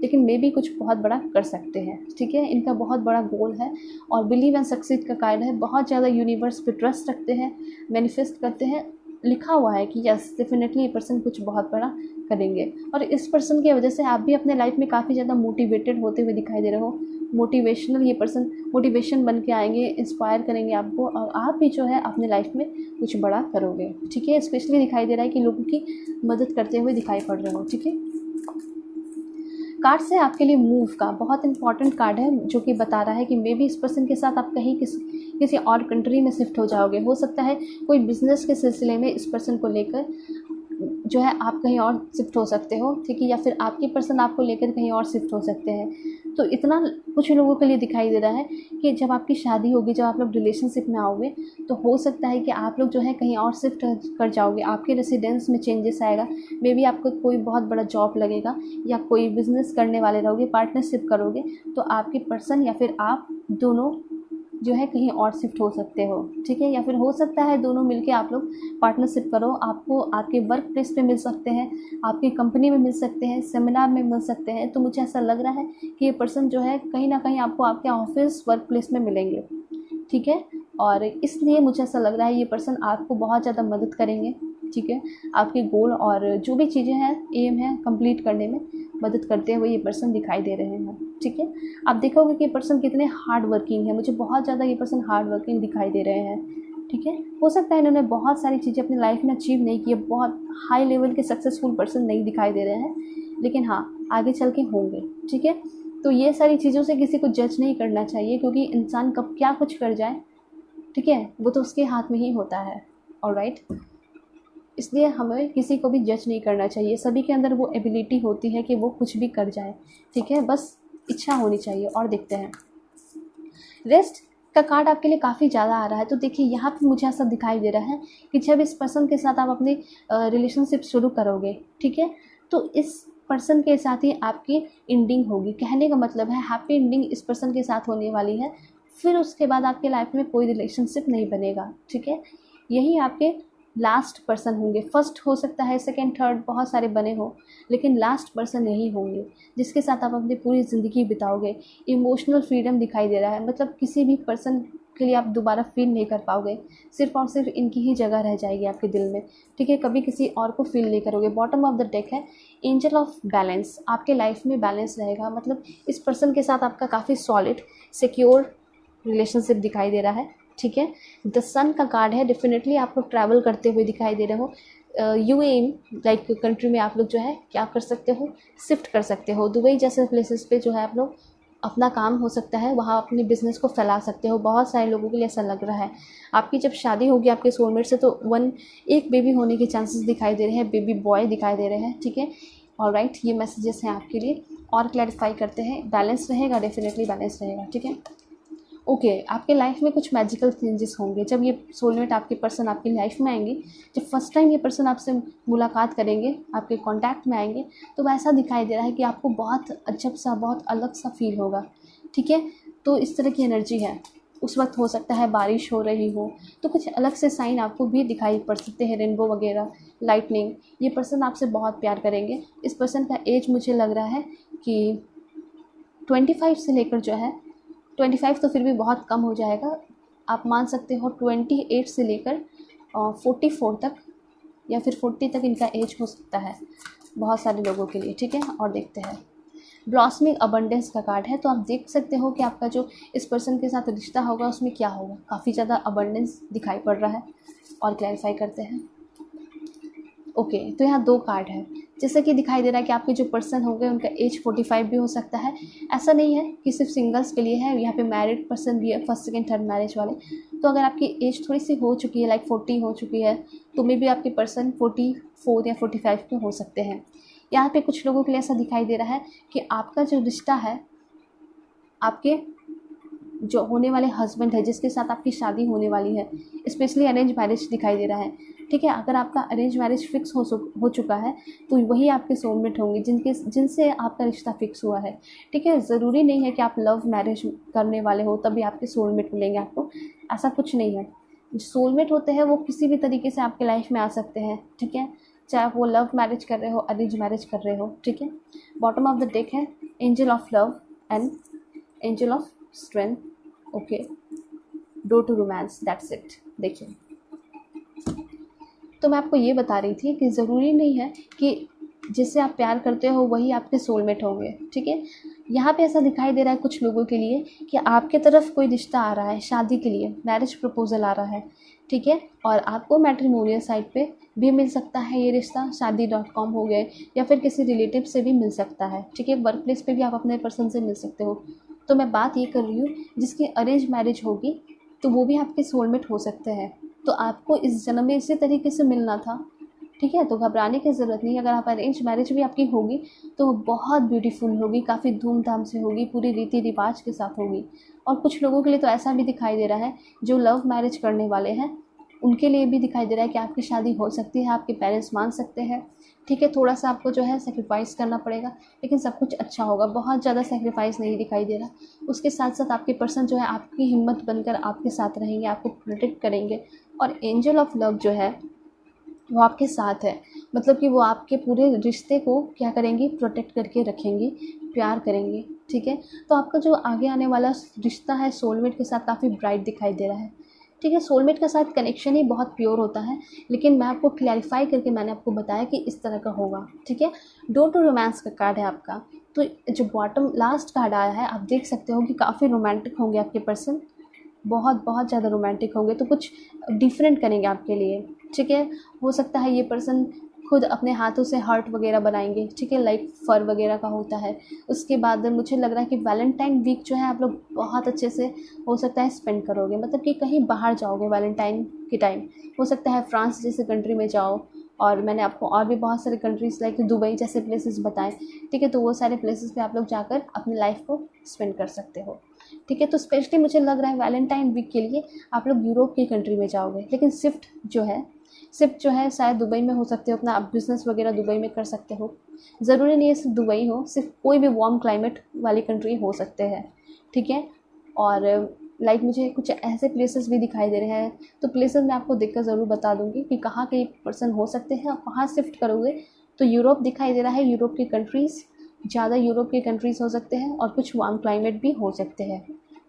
लेकिन मे भी कुछ बहुत बड़ा कर सकते हैं, ठीक है। इनका बहुत बड़ा गोल है और बिलीव एंड सक्सीड का कार्ड है। बहुत ज़्यादा यूनिवर्स पे ट्रस्ट रखते हैं, मैनिफेस्ट करते हैं। लिखा हुआ है कि यस डेफिनेटली ये पर्सन कुछ बहुत बड़ा करेंगे और इस पर्सन की वजह से आप भी अपने लाइफ में काफ़ी ज़्यादा मोटिवेटेड होते हुए दिखाई दे रहे हो। मोटिवेशनल ये पर्सन मोटिवेशन बन के आएंगे, इंस्पायर करेंगे आपको और आप भी जो है अपने लाइफ में कुछ बड़ा करोगे, ठीक है। स्पेशली दिखाई दे रहा है कि लोगों की मदद करते हुए दिखाई पड़ रहे हो, ठीक है। कार्ड से आपके लिए मूव का बहुत इंपॉर्टेंट कार्ड है, जो कि बता रहा है कि मे बी इस पर्सन के साथ आप कहीं किसी और कंट्री में शिफ्ट हो जाओगे। हो सकता है कोई बिजनेस के सिलसिले में इस पर्सन को लेकर जो है आप कहीं और शिफ्ट हो सकते हो, ठीक है। या फिर आपकी पर्सन आपको लेकर कहीं और शिफ्ट हो सकते हैं। तो इतना कुछ लोगों के लिए दिखाई दे रहा है कि जब आपकी शादी होगी, जब आप लोग रिलेशनशिप में आओगे, तो हो सकता है कि आप लोग जो है कहीं और शिफ्ट कर जाओगे। आपके रेसिडेंस में चेंजेस आएगा, मे बी आपको कोई बहुत बड़ा जॉब लगेगा या कोई बिजनेस करने वाले रहोगे, पार्टनरशिप करोगे, तो आपके पर्सन या फिर आप दोनों जो है कहीं और शिफ्ट हो सकते हो, ठीक है। या फिर हो सकता है दोनों मिलके आप लोग पार्टनरशिप करो। आपको आपके वर्क प्लेस पे मिल सकते हैं, आपकी कंपनी में मिल सकते हैं, सेमिनार में मिल सकते हैं। तो मुझे ऐसा लग रहा है कि ये पर्सन जो है कहीं ना कहीं आपको आपके ऑफिस वर्क प्लेस में मिलेंगे, ठीक है। और इसलिए मुझे ऐसा लग रहा है ये पर्सन आपको बहुत ज़्यादा मदद करेंगे, ठीक है। आपके गोल और जो भी चीज़ें हैं, एम है, कंप्लीट करने में मदद करते हुए ये पर्सन दिखाई दे रहे हैं, ठीक है। आप देखोगे कि ये पर्सन कितने हार्ड वर्किंग है। मुझे बहुत ज़्यादा ये पर्सन हार्ड वर्किंग दिखाई दे रहे हैं, ठीक है। हो सकता है इन्होंने बहुत सारी चीज़ें अपनी लाइफ में अचीव नहीं की, बहुत हाई लेवल के सक्सेसफुल पर्सन नहीं दिखाई दे रहे हैं, लेकिन हाँ आगे चल के होंगे, ठीक है। तो ये सारी चीज़ों से किसी को जज नहीं करना चाहिए, क्योंकि इंसान कब क्या कुछ कर जाए, ठीक है, वो तो उसके हाथ में ही होता है। ऑलराइट, इसलिए हमें किसी को भी जज नहीं करना चाहिए। सभी के अंदर वो एबिलिटी होती है कि वो कुछ भी कर जाए, ठीक है। बस इच्छा होनी चाहिए। और देखते हैं, रेस्ट का कार्ड आपके लिए काफ़ी ज़्यादा आ रहा है। तो देखिए यहाँ पे मुझे ऐसा दिखाई दे रहा है कि जब इस पर्सन के साथ आप अपनी रिलेशनशिप शुरू करोगे, ठीक है, तो इस पर्सन के साथ ही आपकी एंडिंग होगी। कहने का मतलब है हैप्पी एंडिंग इस पर्सन के साथ होने वाली है। फिर उसके बाद आपके लाइफ में कोई रिलेशनशिप नहीं बनेगा, ठीक है। यही आपके लास्ट पर्सन होंगे। फर्स्ट हो सकता है, सेकंड, थर्ड बहुत सारे बने हो, लेकिन लास्ट पर्सन यही होंगे जिसके साथ आप अपनी पूरी ज़िंदगी बिताओगे। इमोशनल फ्रीडम दिखाई दे रहा है, मतलब किसी भी पर्सन के लिए आप दोबारा फील नहीं कर पाओगे। सिर्फ और सिर्फ इनकी ही जगह रह जाएगी आपके दिल में, ठीक है। कभी किसी और को फील नहीं करोगे। बॉटम ऑफ द डेक है एंजल ऑफ बैलेंस। आपके लाइफ में बैलेंस रहेगा, मतलब इस पर्सन के साथ आपका काफ़ी सॉलिड सिक्योर रिलेशनशिप दिखाई दे रहा है, ठीक है। द सन का कार्ड है। डेफिनेटली आप लोग ट्रैवल करते हुए दिखाई दे रहे हो। यूएई लाइक कंट्री में आप लोग जो है क्या कर सकते हो, शिफ्ट कर सकते हो। दुबई जैसे प्लेसेस पे जो है आप लोग अपना काम हो सकता है, वहाँ अपने बिजनेस को फैला सकते हो। बहुत सारे लोगों के लिए ऐसा लग रहा है। आपकी जब शादी होगी आपके सोलमेट से, तो एक बेबी होने के चांसेस दिखाई दे रहे हैं, बेबी बॉय दिखाई दे रहे हैं, ठीक है। ऑलराइट, ये मैसेजेस हैं आपके लिए। और क्लैरिफाई करते हैं, बैलेंस रहेगा, डेफिनेटली बैलेंस रहेगा, ठीक है। ओके, आपके लाइफ में कुछ मैजिकल चेंजेस होंगे जब ये सोलमेट आपके पर्सन आपकी लाइफ में आएंगे। जब फर्स्ट टाइम ये पर्सन आपसे मुलाकात करेंगे, आपके कांटेक्ट में आएंगे, तो वैसा दिखाई दे रहा है कि आपको बहुत अजब सा, बहुत अलग सा फील होगा, ठीक है। तो इस तरह की एनर्जी है। उस वक्त हो सकता है बारिश हो रही हो, तो कुछ अलग से साइन आपको भी दिखाई पड़ सकते हैं, रेनबो वगैरह, लाइटनिंग। ये पर्सन आपसे बहुत प्यार करेंगे। इस पर्सन का एज मुझे लग रहा है कि 25 से लेकर जो है 25 तो फिर भी बहुत कम हो जाएगा, आप मान सकते हो 28 से लेकर 44 तक या फिर 40 तक इनका एज हो सकता है बहुत सारे लोगों के लिए, ठीक है। और देखते हैं, ब्लॉसमिंग अबंडेंस का कार्ड है। तो आप देख सकते हो कि आपका जो इस पर्सन के साथ रिश्ता होगा उसमें क्या होगा। काफ़ी ज़्यादा अबंडेंस दिखाई पड़ रहा है। और क्लैरिफाई करते हैं। ओके, तो यहाँ 2 कार्ड है। जैसे कि दिखाई दे रहा है कि आपके जो पर्सन होंगे उनका एज 45 भी हो सकता है। ऐसा नहीं है कि सिर्फ सिंगल्स के लिए है, यहाँ पे मैरिड पर्सन भी है, फर्स्ट सेकंड थर्ड मैरिज वाले। तो अगर आपकी एज थोड़ी सी हो चुकी है, लाइक 40 हो चुकी है, तो मे बी आपके पर्सन 44 या 45 के हो सकते हैं। यहाँ पे कुछ लोगों के लिए ऐसा दिखाई दे रहा है कि आपका जो रिश्ता है आपके जो होने वाले हस्बैंड है, जिसके साथ आपकी शादी होने वाली है, स्पेशली अरेंज मैरिज दिखाई दे रहा है, ठीक है। अगर आपका अरेंज मैरिज फिक्स हो चुका है तो वही आपके सोलमेट होंगे, जिनसे आपका रिश्ता फिक्स हुआ है, ठीक है। ज़रूरी नहीं है कि आप लव मैरिज करने वाले हो तभी आपके सोलमेट मिलेंगे आपको, ऐसा कुछ नहीं है। सोलमेट होते हैं वो किसी भी तरीके से आपके लाइफ में आ सकते हैं, ठीक है, चाहे आप वो लव मैरिज कर रहे हो, अरेंज मैरिज कर रहे हो, ठीक है। बॉटम ऑफ द डेक है angel of love and angel of strength, okay, door to romance, that's it. देखिए, तो मैं आपको ये बता रही थी कि ज़रूरी नहीं है कि जिससे आप प्यार करते हो वही आपके सोलमेट होंगे, ठीक है। यहाँ पे ऐसा दिखाई दे रहा है कुछ लोगों के लिए कि आपके तरफ कोई रिश्ता आ रहा है शादी के लिए, मैरिज प्रपोजल आ रहा है, ठीक है, और आपको मैट्रिमोनियल साइट पे भी मिल सकता है ये रिश्ता, शादी.com हो गए, या फिर किसी रिलेटिव से भी मिल सकता है, ठीक है। वर्क प्लेस पे भी आप अपने पर्सन से मिल सकते हो। तो मैं बात ये कर रही हूँ जिसकी अरेंज मैरिज होगी तो वो भी आपके सोलमेट हो सकते हैं। तो आपको इस जन्म में इसी तरीके से मिलना था, ठीक है। तो घबराने की ज़रूरत नहीं। अगर आप अरेंज मैरिज भी आपकी होगी तो वो बहुत ब्यूटीफुल होगी, काफ़ी धूमधाम से होगी, पूरी रीति रिवाज के साथ होगी। और कुछ लोगों के लिए तो ऐसा भी दिखाई दे रहा है जो लव मैरिज करने वाले हैं, उनके लिए भी दिखाई दे रहा है कि आपकी शादी हो सकती है, आपके पेरेंट्स मान सकते हैं, ठीक है। थोड़ा सा आपको जो है सेक्रीफाइस करना पड़ेगा, लेकिन सब कुछ अच्छा होगा। बहुत ज़्यादा सेक्रीफाइस नहीं दिखाई दे रहा। उसके साथ साथ आपके पर्सन जो है आपकी हिम्मत बनकर आपके साथ रहेंगे, आपको प्रोटेक्ट करेंगे। और एंजल ऑफ लव जो है वो आपके साथ है, मतलब कि वो आपके पूरे रिश्ते को क्या करेंगी, प्रोटेक्ट करके रखेंगी, प्यार करेंगी, ठीक है। तो आपका जो आगे आने वाला रिश्ता है सोलमेट के साथ काफ़ी ब्राइट दिखाई दे रहा है, ठीक है। सोलमेट के साथ कनेक्शन ही बहुत प्योर होता है, लेकिन मैं आपको क्लैरिफाई करके मैंने आपको बताया कि इस तरह का होगा, ठीक है। डोर टू रोमांस का कार्ड है आपका। तो जो बॉटम लास्ट कार्ड आया है, आप देख सकते हो कि काफ़ी रोमांटिक होंगे आपके पर्सन, बहुत बहुत ज़्यादा रोमांटिक होंगे, तो कुछ डिफरेंट करेंगे आपके लिए, ठीक है। हो सकता है ये पर्सन खुद अपने हाथों से हार्ट वगैरह बनाएंगे, ठीक है, लाइक फर वगैरह का होता है। उसके बाद मुझे लग रहा है कि वैलेंटाइन वीक जो है आप लोग बहुत अच्छे से हो सकता है स्पेंड करोगे, मतलब कि कहीं बाहर जाओगे वैलेंटाइन के टाइम, हो सकता है फ्रांस जैसे कंट्री में जाओ, और मैंने आपको और भी बहुत सारे कंट्रीज़ लाइक दुबई जैसे प्लेसेस बताए, ठीक है। तो वो सारे प्लेसेस पे आप लोग जाकर अपनी लाइफ को स्पेंड कर सकते हो, ठीक है। तो स्पेशली मुझे लग रहा है वैलेंटाइन वीक के लिए आप लोग यूरोप की कंट्री में जाओगे, लेकिन शिफ्ट जो है शायद दुबई में हो सकते हो, अपना आप बिज़नेस वगैरह दुबई में कर सकते हो। ज़रूरी नहीं है सिर्फ दुबई हो, सिर्फ कोई भी वार्म क्लाइमेट वाली कंट्री हो सकते हैं, ठीक है। और लाइक मुझे कुछ ऐसे प्लेसेस भी दिखाई दे रहे हैं, तो प्लेसेस मैं आपको देखकर ज़रूर बता दूंगी कि कहाँ के पर्सन हो सकते हैं। आप वहाँ शिफ्ट करोगे तो यूरोप दिखाई दे रहा है, यूरोप की कंट्रीज़, ज़्यादा यूरोप के कंट्रीज़ हो सकते हैं, और कुछ वार्म क्लाइमेट भी हो सकते हैं,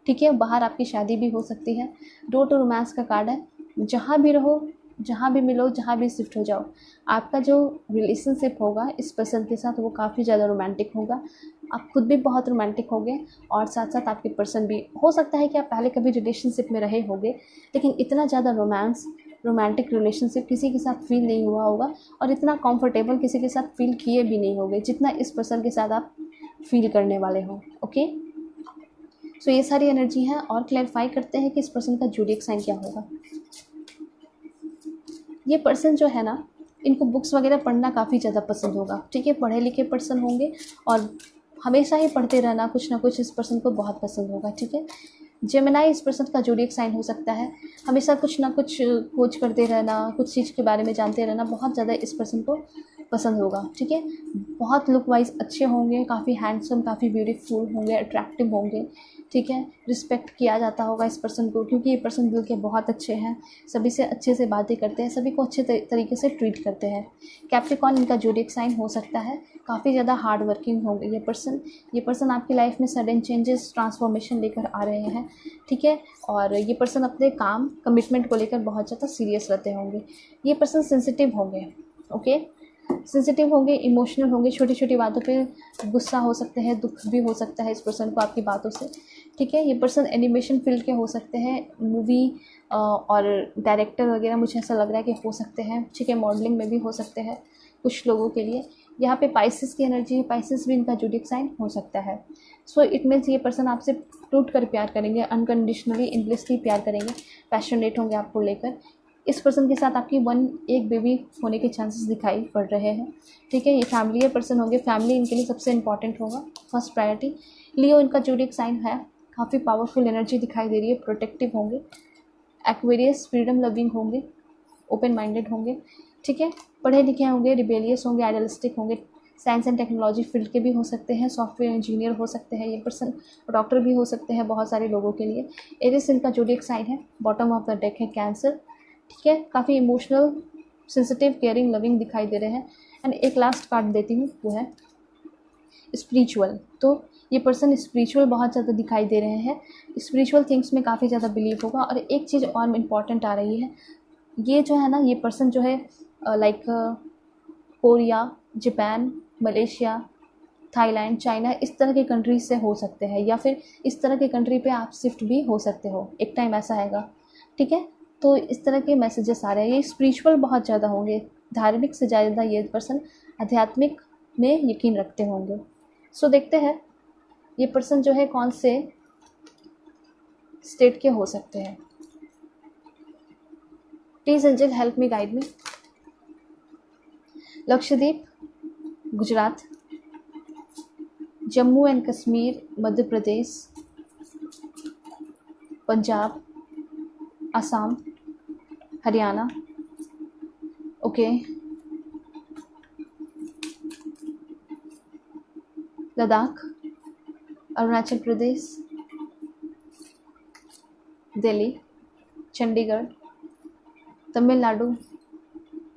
ठीक है। बाहर आपकी शादी भी हो सकती है। डोर टू रोमांस का कार्ड है। जहाँ भी रहो, जहाँ भी मिलो, जहाँ भी शिफ्ट हो जाओ, आपका जो रिलेशनशिप होगा इस पर्सन के साथ वो काफ़ी ज़्यादा रोमांटिक होगा। आप खुद भी बहुत रोमांटिक होगे, और साथ साथ आपके पर्सन भी। हो सकता है कि आप पहले कभी रिलेशनशिप में रहे होंगे, लेकिन इतना ज़्यादा रोमांटिक रिलेशनशिप किसी के साथ फील नहीं हुआ होगा, और इतना कंफर्टेबल किसी के साथ फील किए भी नहीं होंगे जितना इस पर्सन के साथ आप फील करने वाले हो, ओके। सो ये सारी एनर्जी है। और क्लैरिफाई करते हैं कि इस पर्सन का ज़ोडिएक साइन क्या होगा। ये पर्सन जो है ना, इनको बुक्स वगैरह पढ़ना काफ़ी ज़्यादा पसंद होगा, ठीक है। पढ़े लिखे पर्सन होंगे और हमेशा ही पढ़ते रहना कुछ ना कुछ इस पर्सन को बहुत पसंद होगा, ठीक है। जेमिनाई इस पर्सन का ज़ोडिएक साइन हो सकता है। हमेशा कुछ ना कुछ खोज करते रहना, कुछ चीज़ के बारे में जानते रहना बहुत ज़्यादा इस पर्सन को पसंद होगा, ठीक है। बहुत लुक वाइज अच्छे होंगे, काफ़ी हैंडसम, काफ़ी ब्यूटीफुल होंगे, अट्रैक्टिव होंगे, ठीक है। रिस्पेक्ट किया जाता होगा इस पर्सन को, क्योंकि ये पर्सन दिल के बहुत अच्छे हैं, सभी से अच्छे से बातें करते हैं, सभी को अच्छे तरीके से ट्रीट करते हैं। कैप्रिकॉर्न इनका ज़ोडिएक साइन हो सकता है। काफ़ी ज़्यादा हार्ड वर्किंग होंगे ये पर्सन आपकी लाइफ में सडन चेंजेस, ट्रांसफॉर्मेशन लेकर आ रहे हैं, ठीक है। और ये पर्सन अपने काम, कमिटमेंट को लेकर बहुत ज़्यादा सीरियस रहते होंगे। ये पर्सन सेंसिटिव होंगे, ओके, सेंसिटिव होंगे, इमोशनल होंगे, छोटी छोटी बातों पे गुस्सा हो सकते हैं, दुख भी हो सकता है इस पर्सन को आपकी बातों से, ठीक है। ये पर्सन एनिमेशन फील्ड के हो सकते हैं, मूवी और डायरेक्टर वगैरह मुझे ऐसा लग रहा है कि हो सकते हैं, ठीक है। मॉडलिंग में भी हो सकते हैं कुछ लोगों के लिए। यहाँ पे पाइसेस की एनर्जी है, पाइसेस भी इनका ज़ोडिएक साइन हो सकता है। सो इट मीन्स ये पर्सन आपसे टूट कर प्यार करेंगे, अनकंडीशनली, इनलेसली प्यार करेंगे, पैशनेट होंगे आपको लेकर। इस पर्सन के साथ आपकी एक बेबी होने के चांसेस दिखाई पड़ रहे हैं, ठीक है। ये फैमिली पर्सन होंगे, फैमिली इनके लिए सबसे इंपॉर्टेंट होगा, फर्स्ट प्रायोरिटी। लियो इनका ज़ोडिएक साइन है, काफ़ी पावरफुल एनर्जी दिखाई दे रही है, प्रोटेक्टिव होंगे, एक्वेरियस फ्रीडम लविंग होंगे, ओपन माइंडेड होंगे, ठीक है, पढ़े लिखे होंगे, रिबेलियस होंगे, आइडियलिस्टिक होंगे, साइंस एंड टेक्नोलॉजी फील्ड के भी हो सकते हैं, सॉफ्टवेयर इंजीनियर हो सकते हैं ये पर्सन, डॉक्टर भी हो सकते हैं बहुत सारे लोगों के लिए। एरिस इनका ज़ोडिएक साइन है, बॉटम ऑफ द डेक है कैंसर, ठीक है, काफ़ी इमोशनल, सेंसिटिव, केयरिंग, लविंग दिखाई दे रहे हैं। एंड एक लास्ट कार्ड देती हूँ, वो है स्पिरिचुअल। तो ये पर्सन स्पिरिचुअल बहुत ज़्यादा दिखाई दे रहे हैं, स्पिरिचुअल थिंग्स में काफ़ी ज़्यादा बिलीव होगा। और एक चीज़ और इम्पॉर्टेंट आ रही है, ये जो है ना, ये पर्सन जो है like Korea, Japan, Malaysia, Thailand, China, इस तरह के कंट्रीज से हो सकते हैं, या फिर इस तरह के कंट्री पे आप शिफ्ट भी हो सकते हो, एक टाइम ऐसा आएगा, ठीक है। तो इस तरह के मैसेजेस आ रहे हैं, ये स्पिरिचुअल बहुत ज़्यादा होंगे, धार्मिक से ज़्यादा ये पर्सन आध्यात्मिक में यकीन रखते होंगे। सो देखते हैं ये पर्सन जो है कौन से स्टेट के हो सकते हैं। Please angel help me, guide me. Lakshadweep, Gujarat, Jammu and Kashmir, Madhya Pradesh, Punjab, Assam, Haryana, okay, Ladakh, Arunachal Pradesh, Delhi, Chandigarh, Tamil Nadu,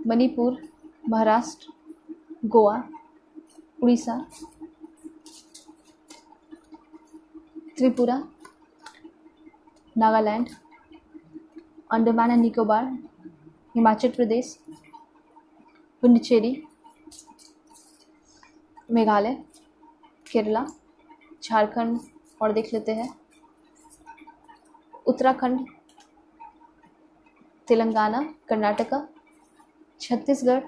Manipur, Maharashtra, Goa, Orissa, Tripura, Nagaland, Andaman and Nicobar, Himachal Pradesh, Puducherry, Meghalaya, Kerala, Jharkhand, और देख लेते हैं उत्तराखंड, तेलंगाना, कर्नाटका, छत्तीसगढ़,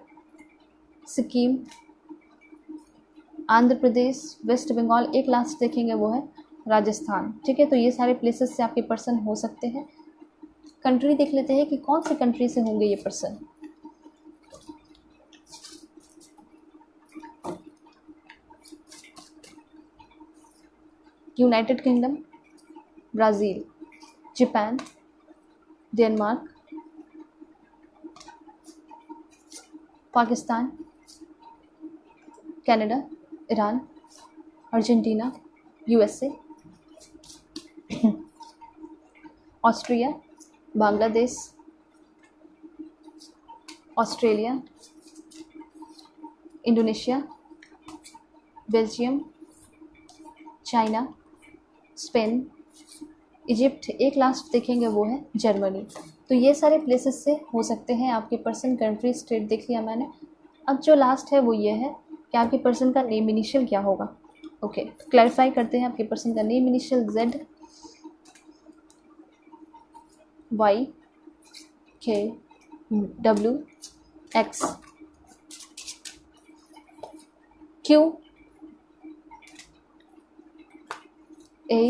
सिक्किम, आंध्र प्रदेश, वेस्ट बंगाल, एक लास्ट देखेंगे वो है राजस्थान, ठीक है। तो ये सारे प्लेसेस से आपके पर्सन हो सकते हैं। कंट्री देख लेते हैं कि कौन से कंट्री से होंगे ये person. United Kingdom, Brazil, Japan, Denmark, Pakistan, Canada, Iran, Argentina, USA, Austria, Bangladesh, Australia, Indonesia, Belgium, China, Spain, Egypt, एक लास्ट देखेंगे वो है जर्मनी। तो ये सारे प्लेसेस से हो सकते हैं आपके पर्सन। कंट्री, स्टेट देख लिया मैंने। अब जो लास्ट है वो ये है कि आपके पर्सन का नेम इनिशियल क्या होगा। ओके, क्लैरिफाई करते हैं। आपके पर्सन का name initial Z, Y, K, W, X, Q, A,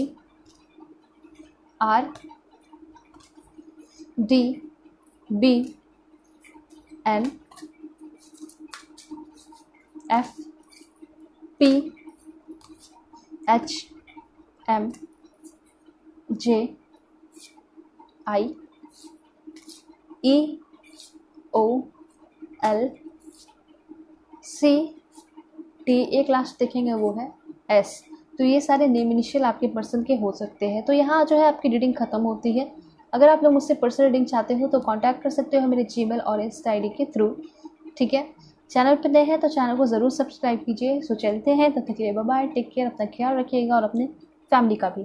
R, D, B, N, F, P, H, M, J, I, E, O, L, C, T, एक लास्ट देखेंगे वो है S। तो ये सारे नेम इनिशियल आपके पर्सन के हो सकते हैं। तो यहाँ जो है आपकी रीडिंग ख़त्म होती है। अगर आप लोग मुझसे पर्सनल रीडिंग चाहते हो तो कांटेक्ट कर सकते हो मेरे जीमेल और इंस्टा आईडी के थ्रू, ठीक है। चैनल पर नए हैं तो चैनल को ज़रूर सब्सक्राइब कीजिए। सो चलते हैं, तब तक के लिए बाय बाय, टेक केयर, अपना ख्याल रखिएगा और अपने फैमिली का भी।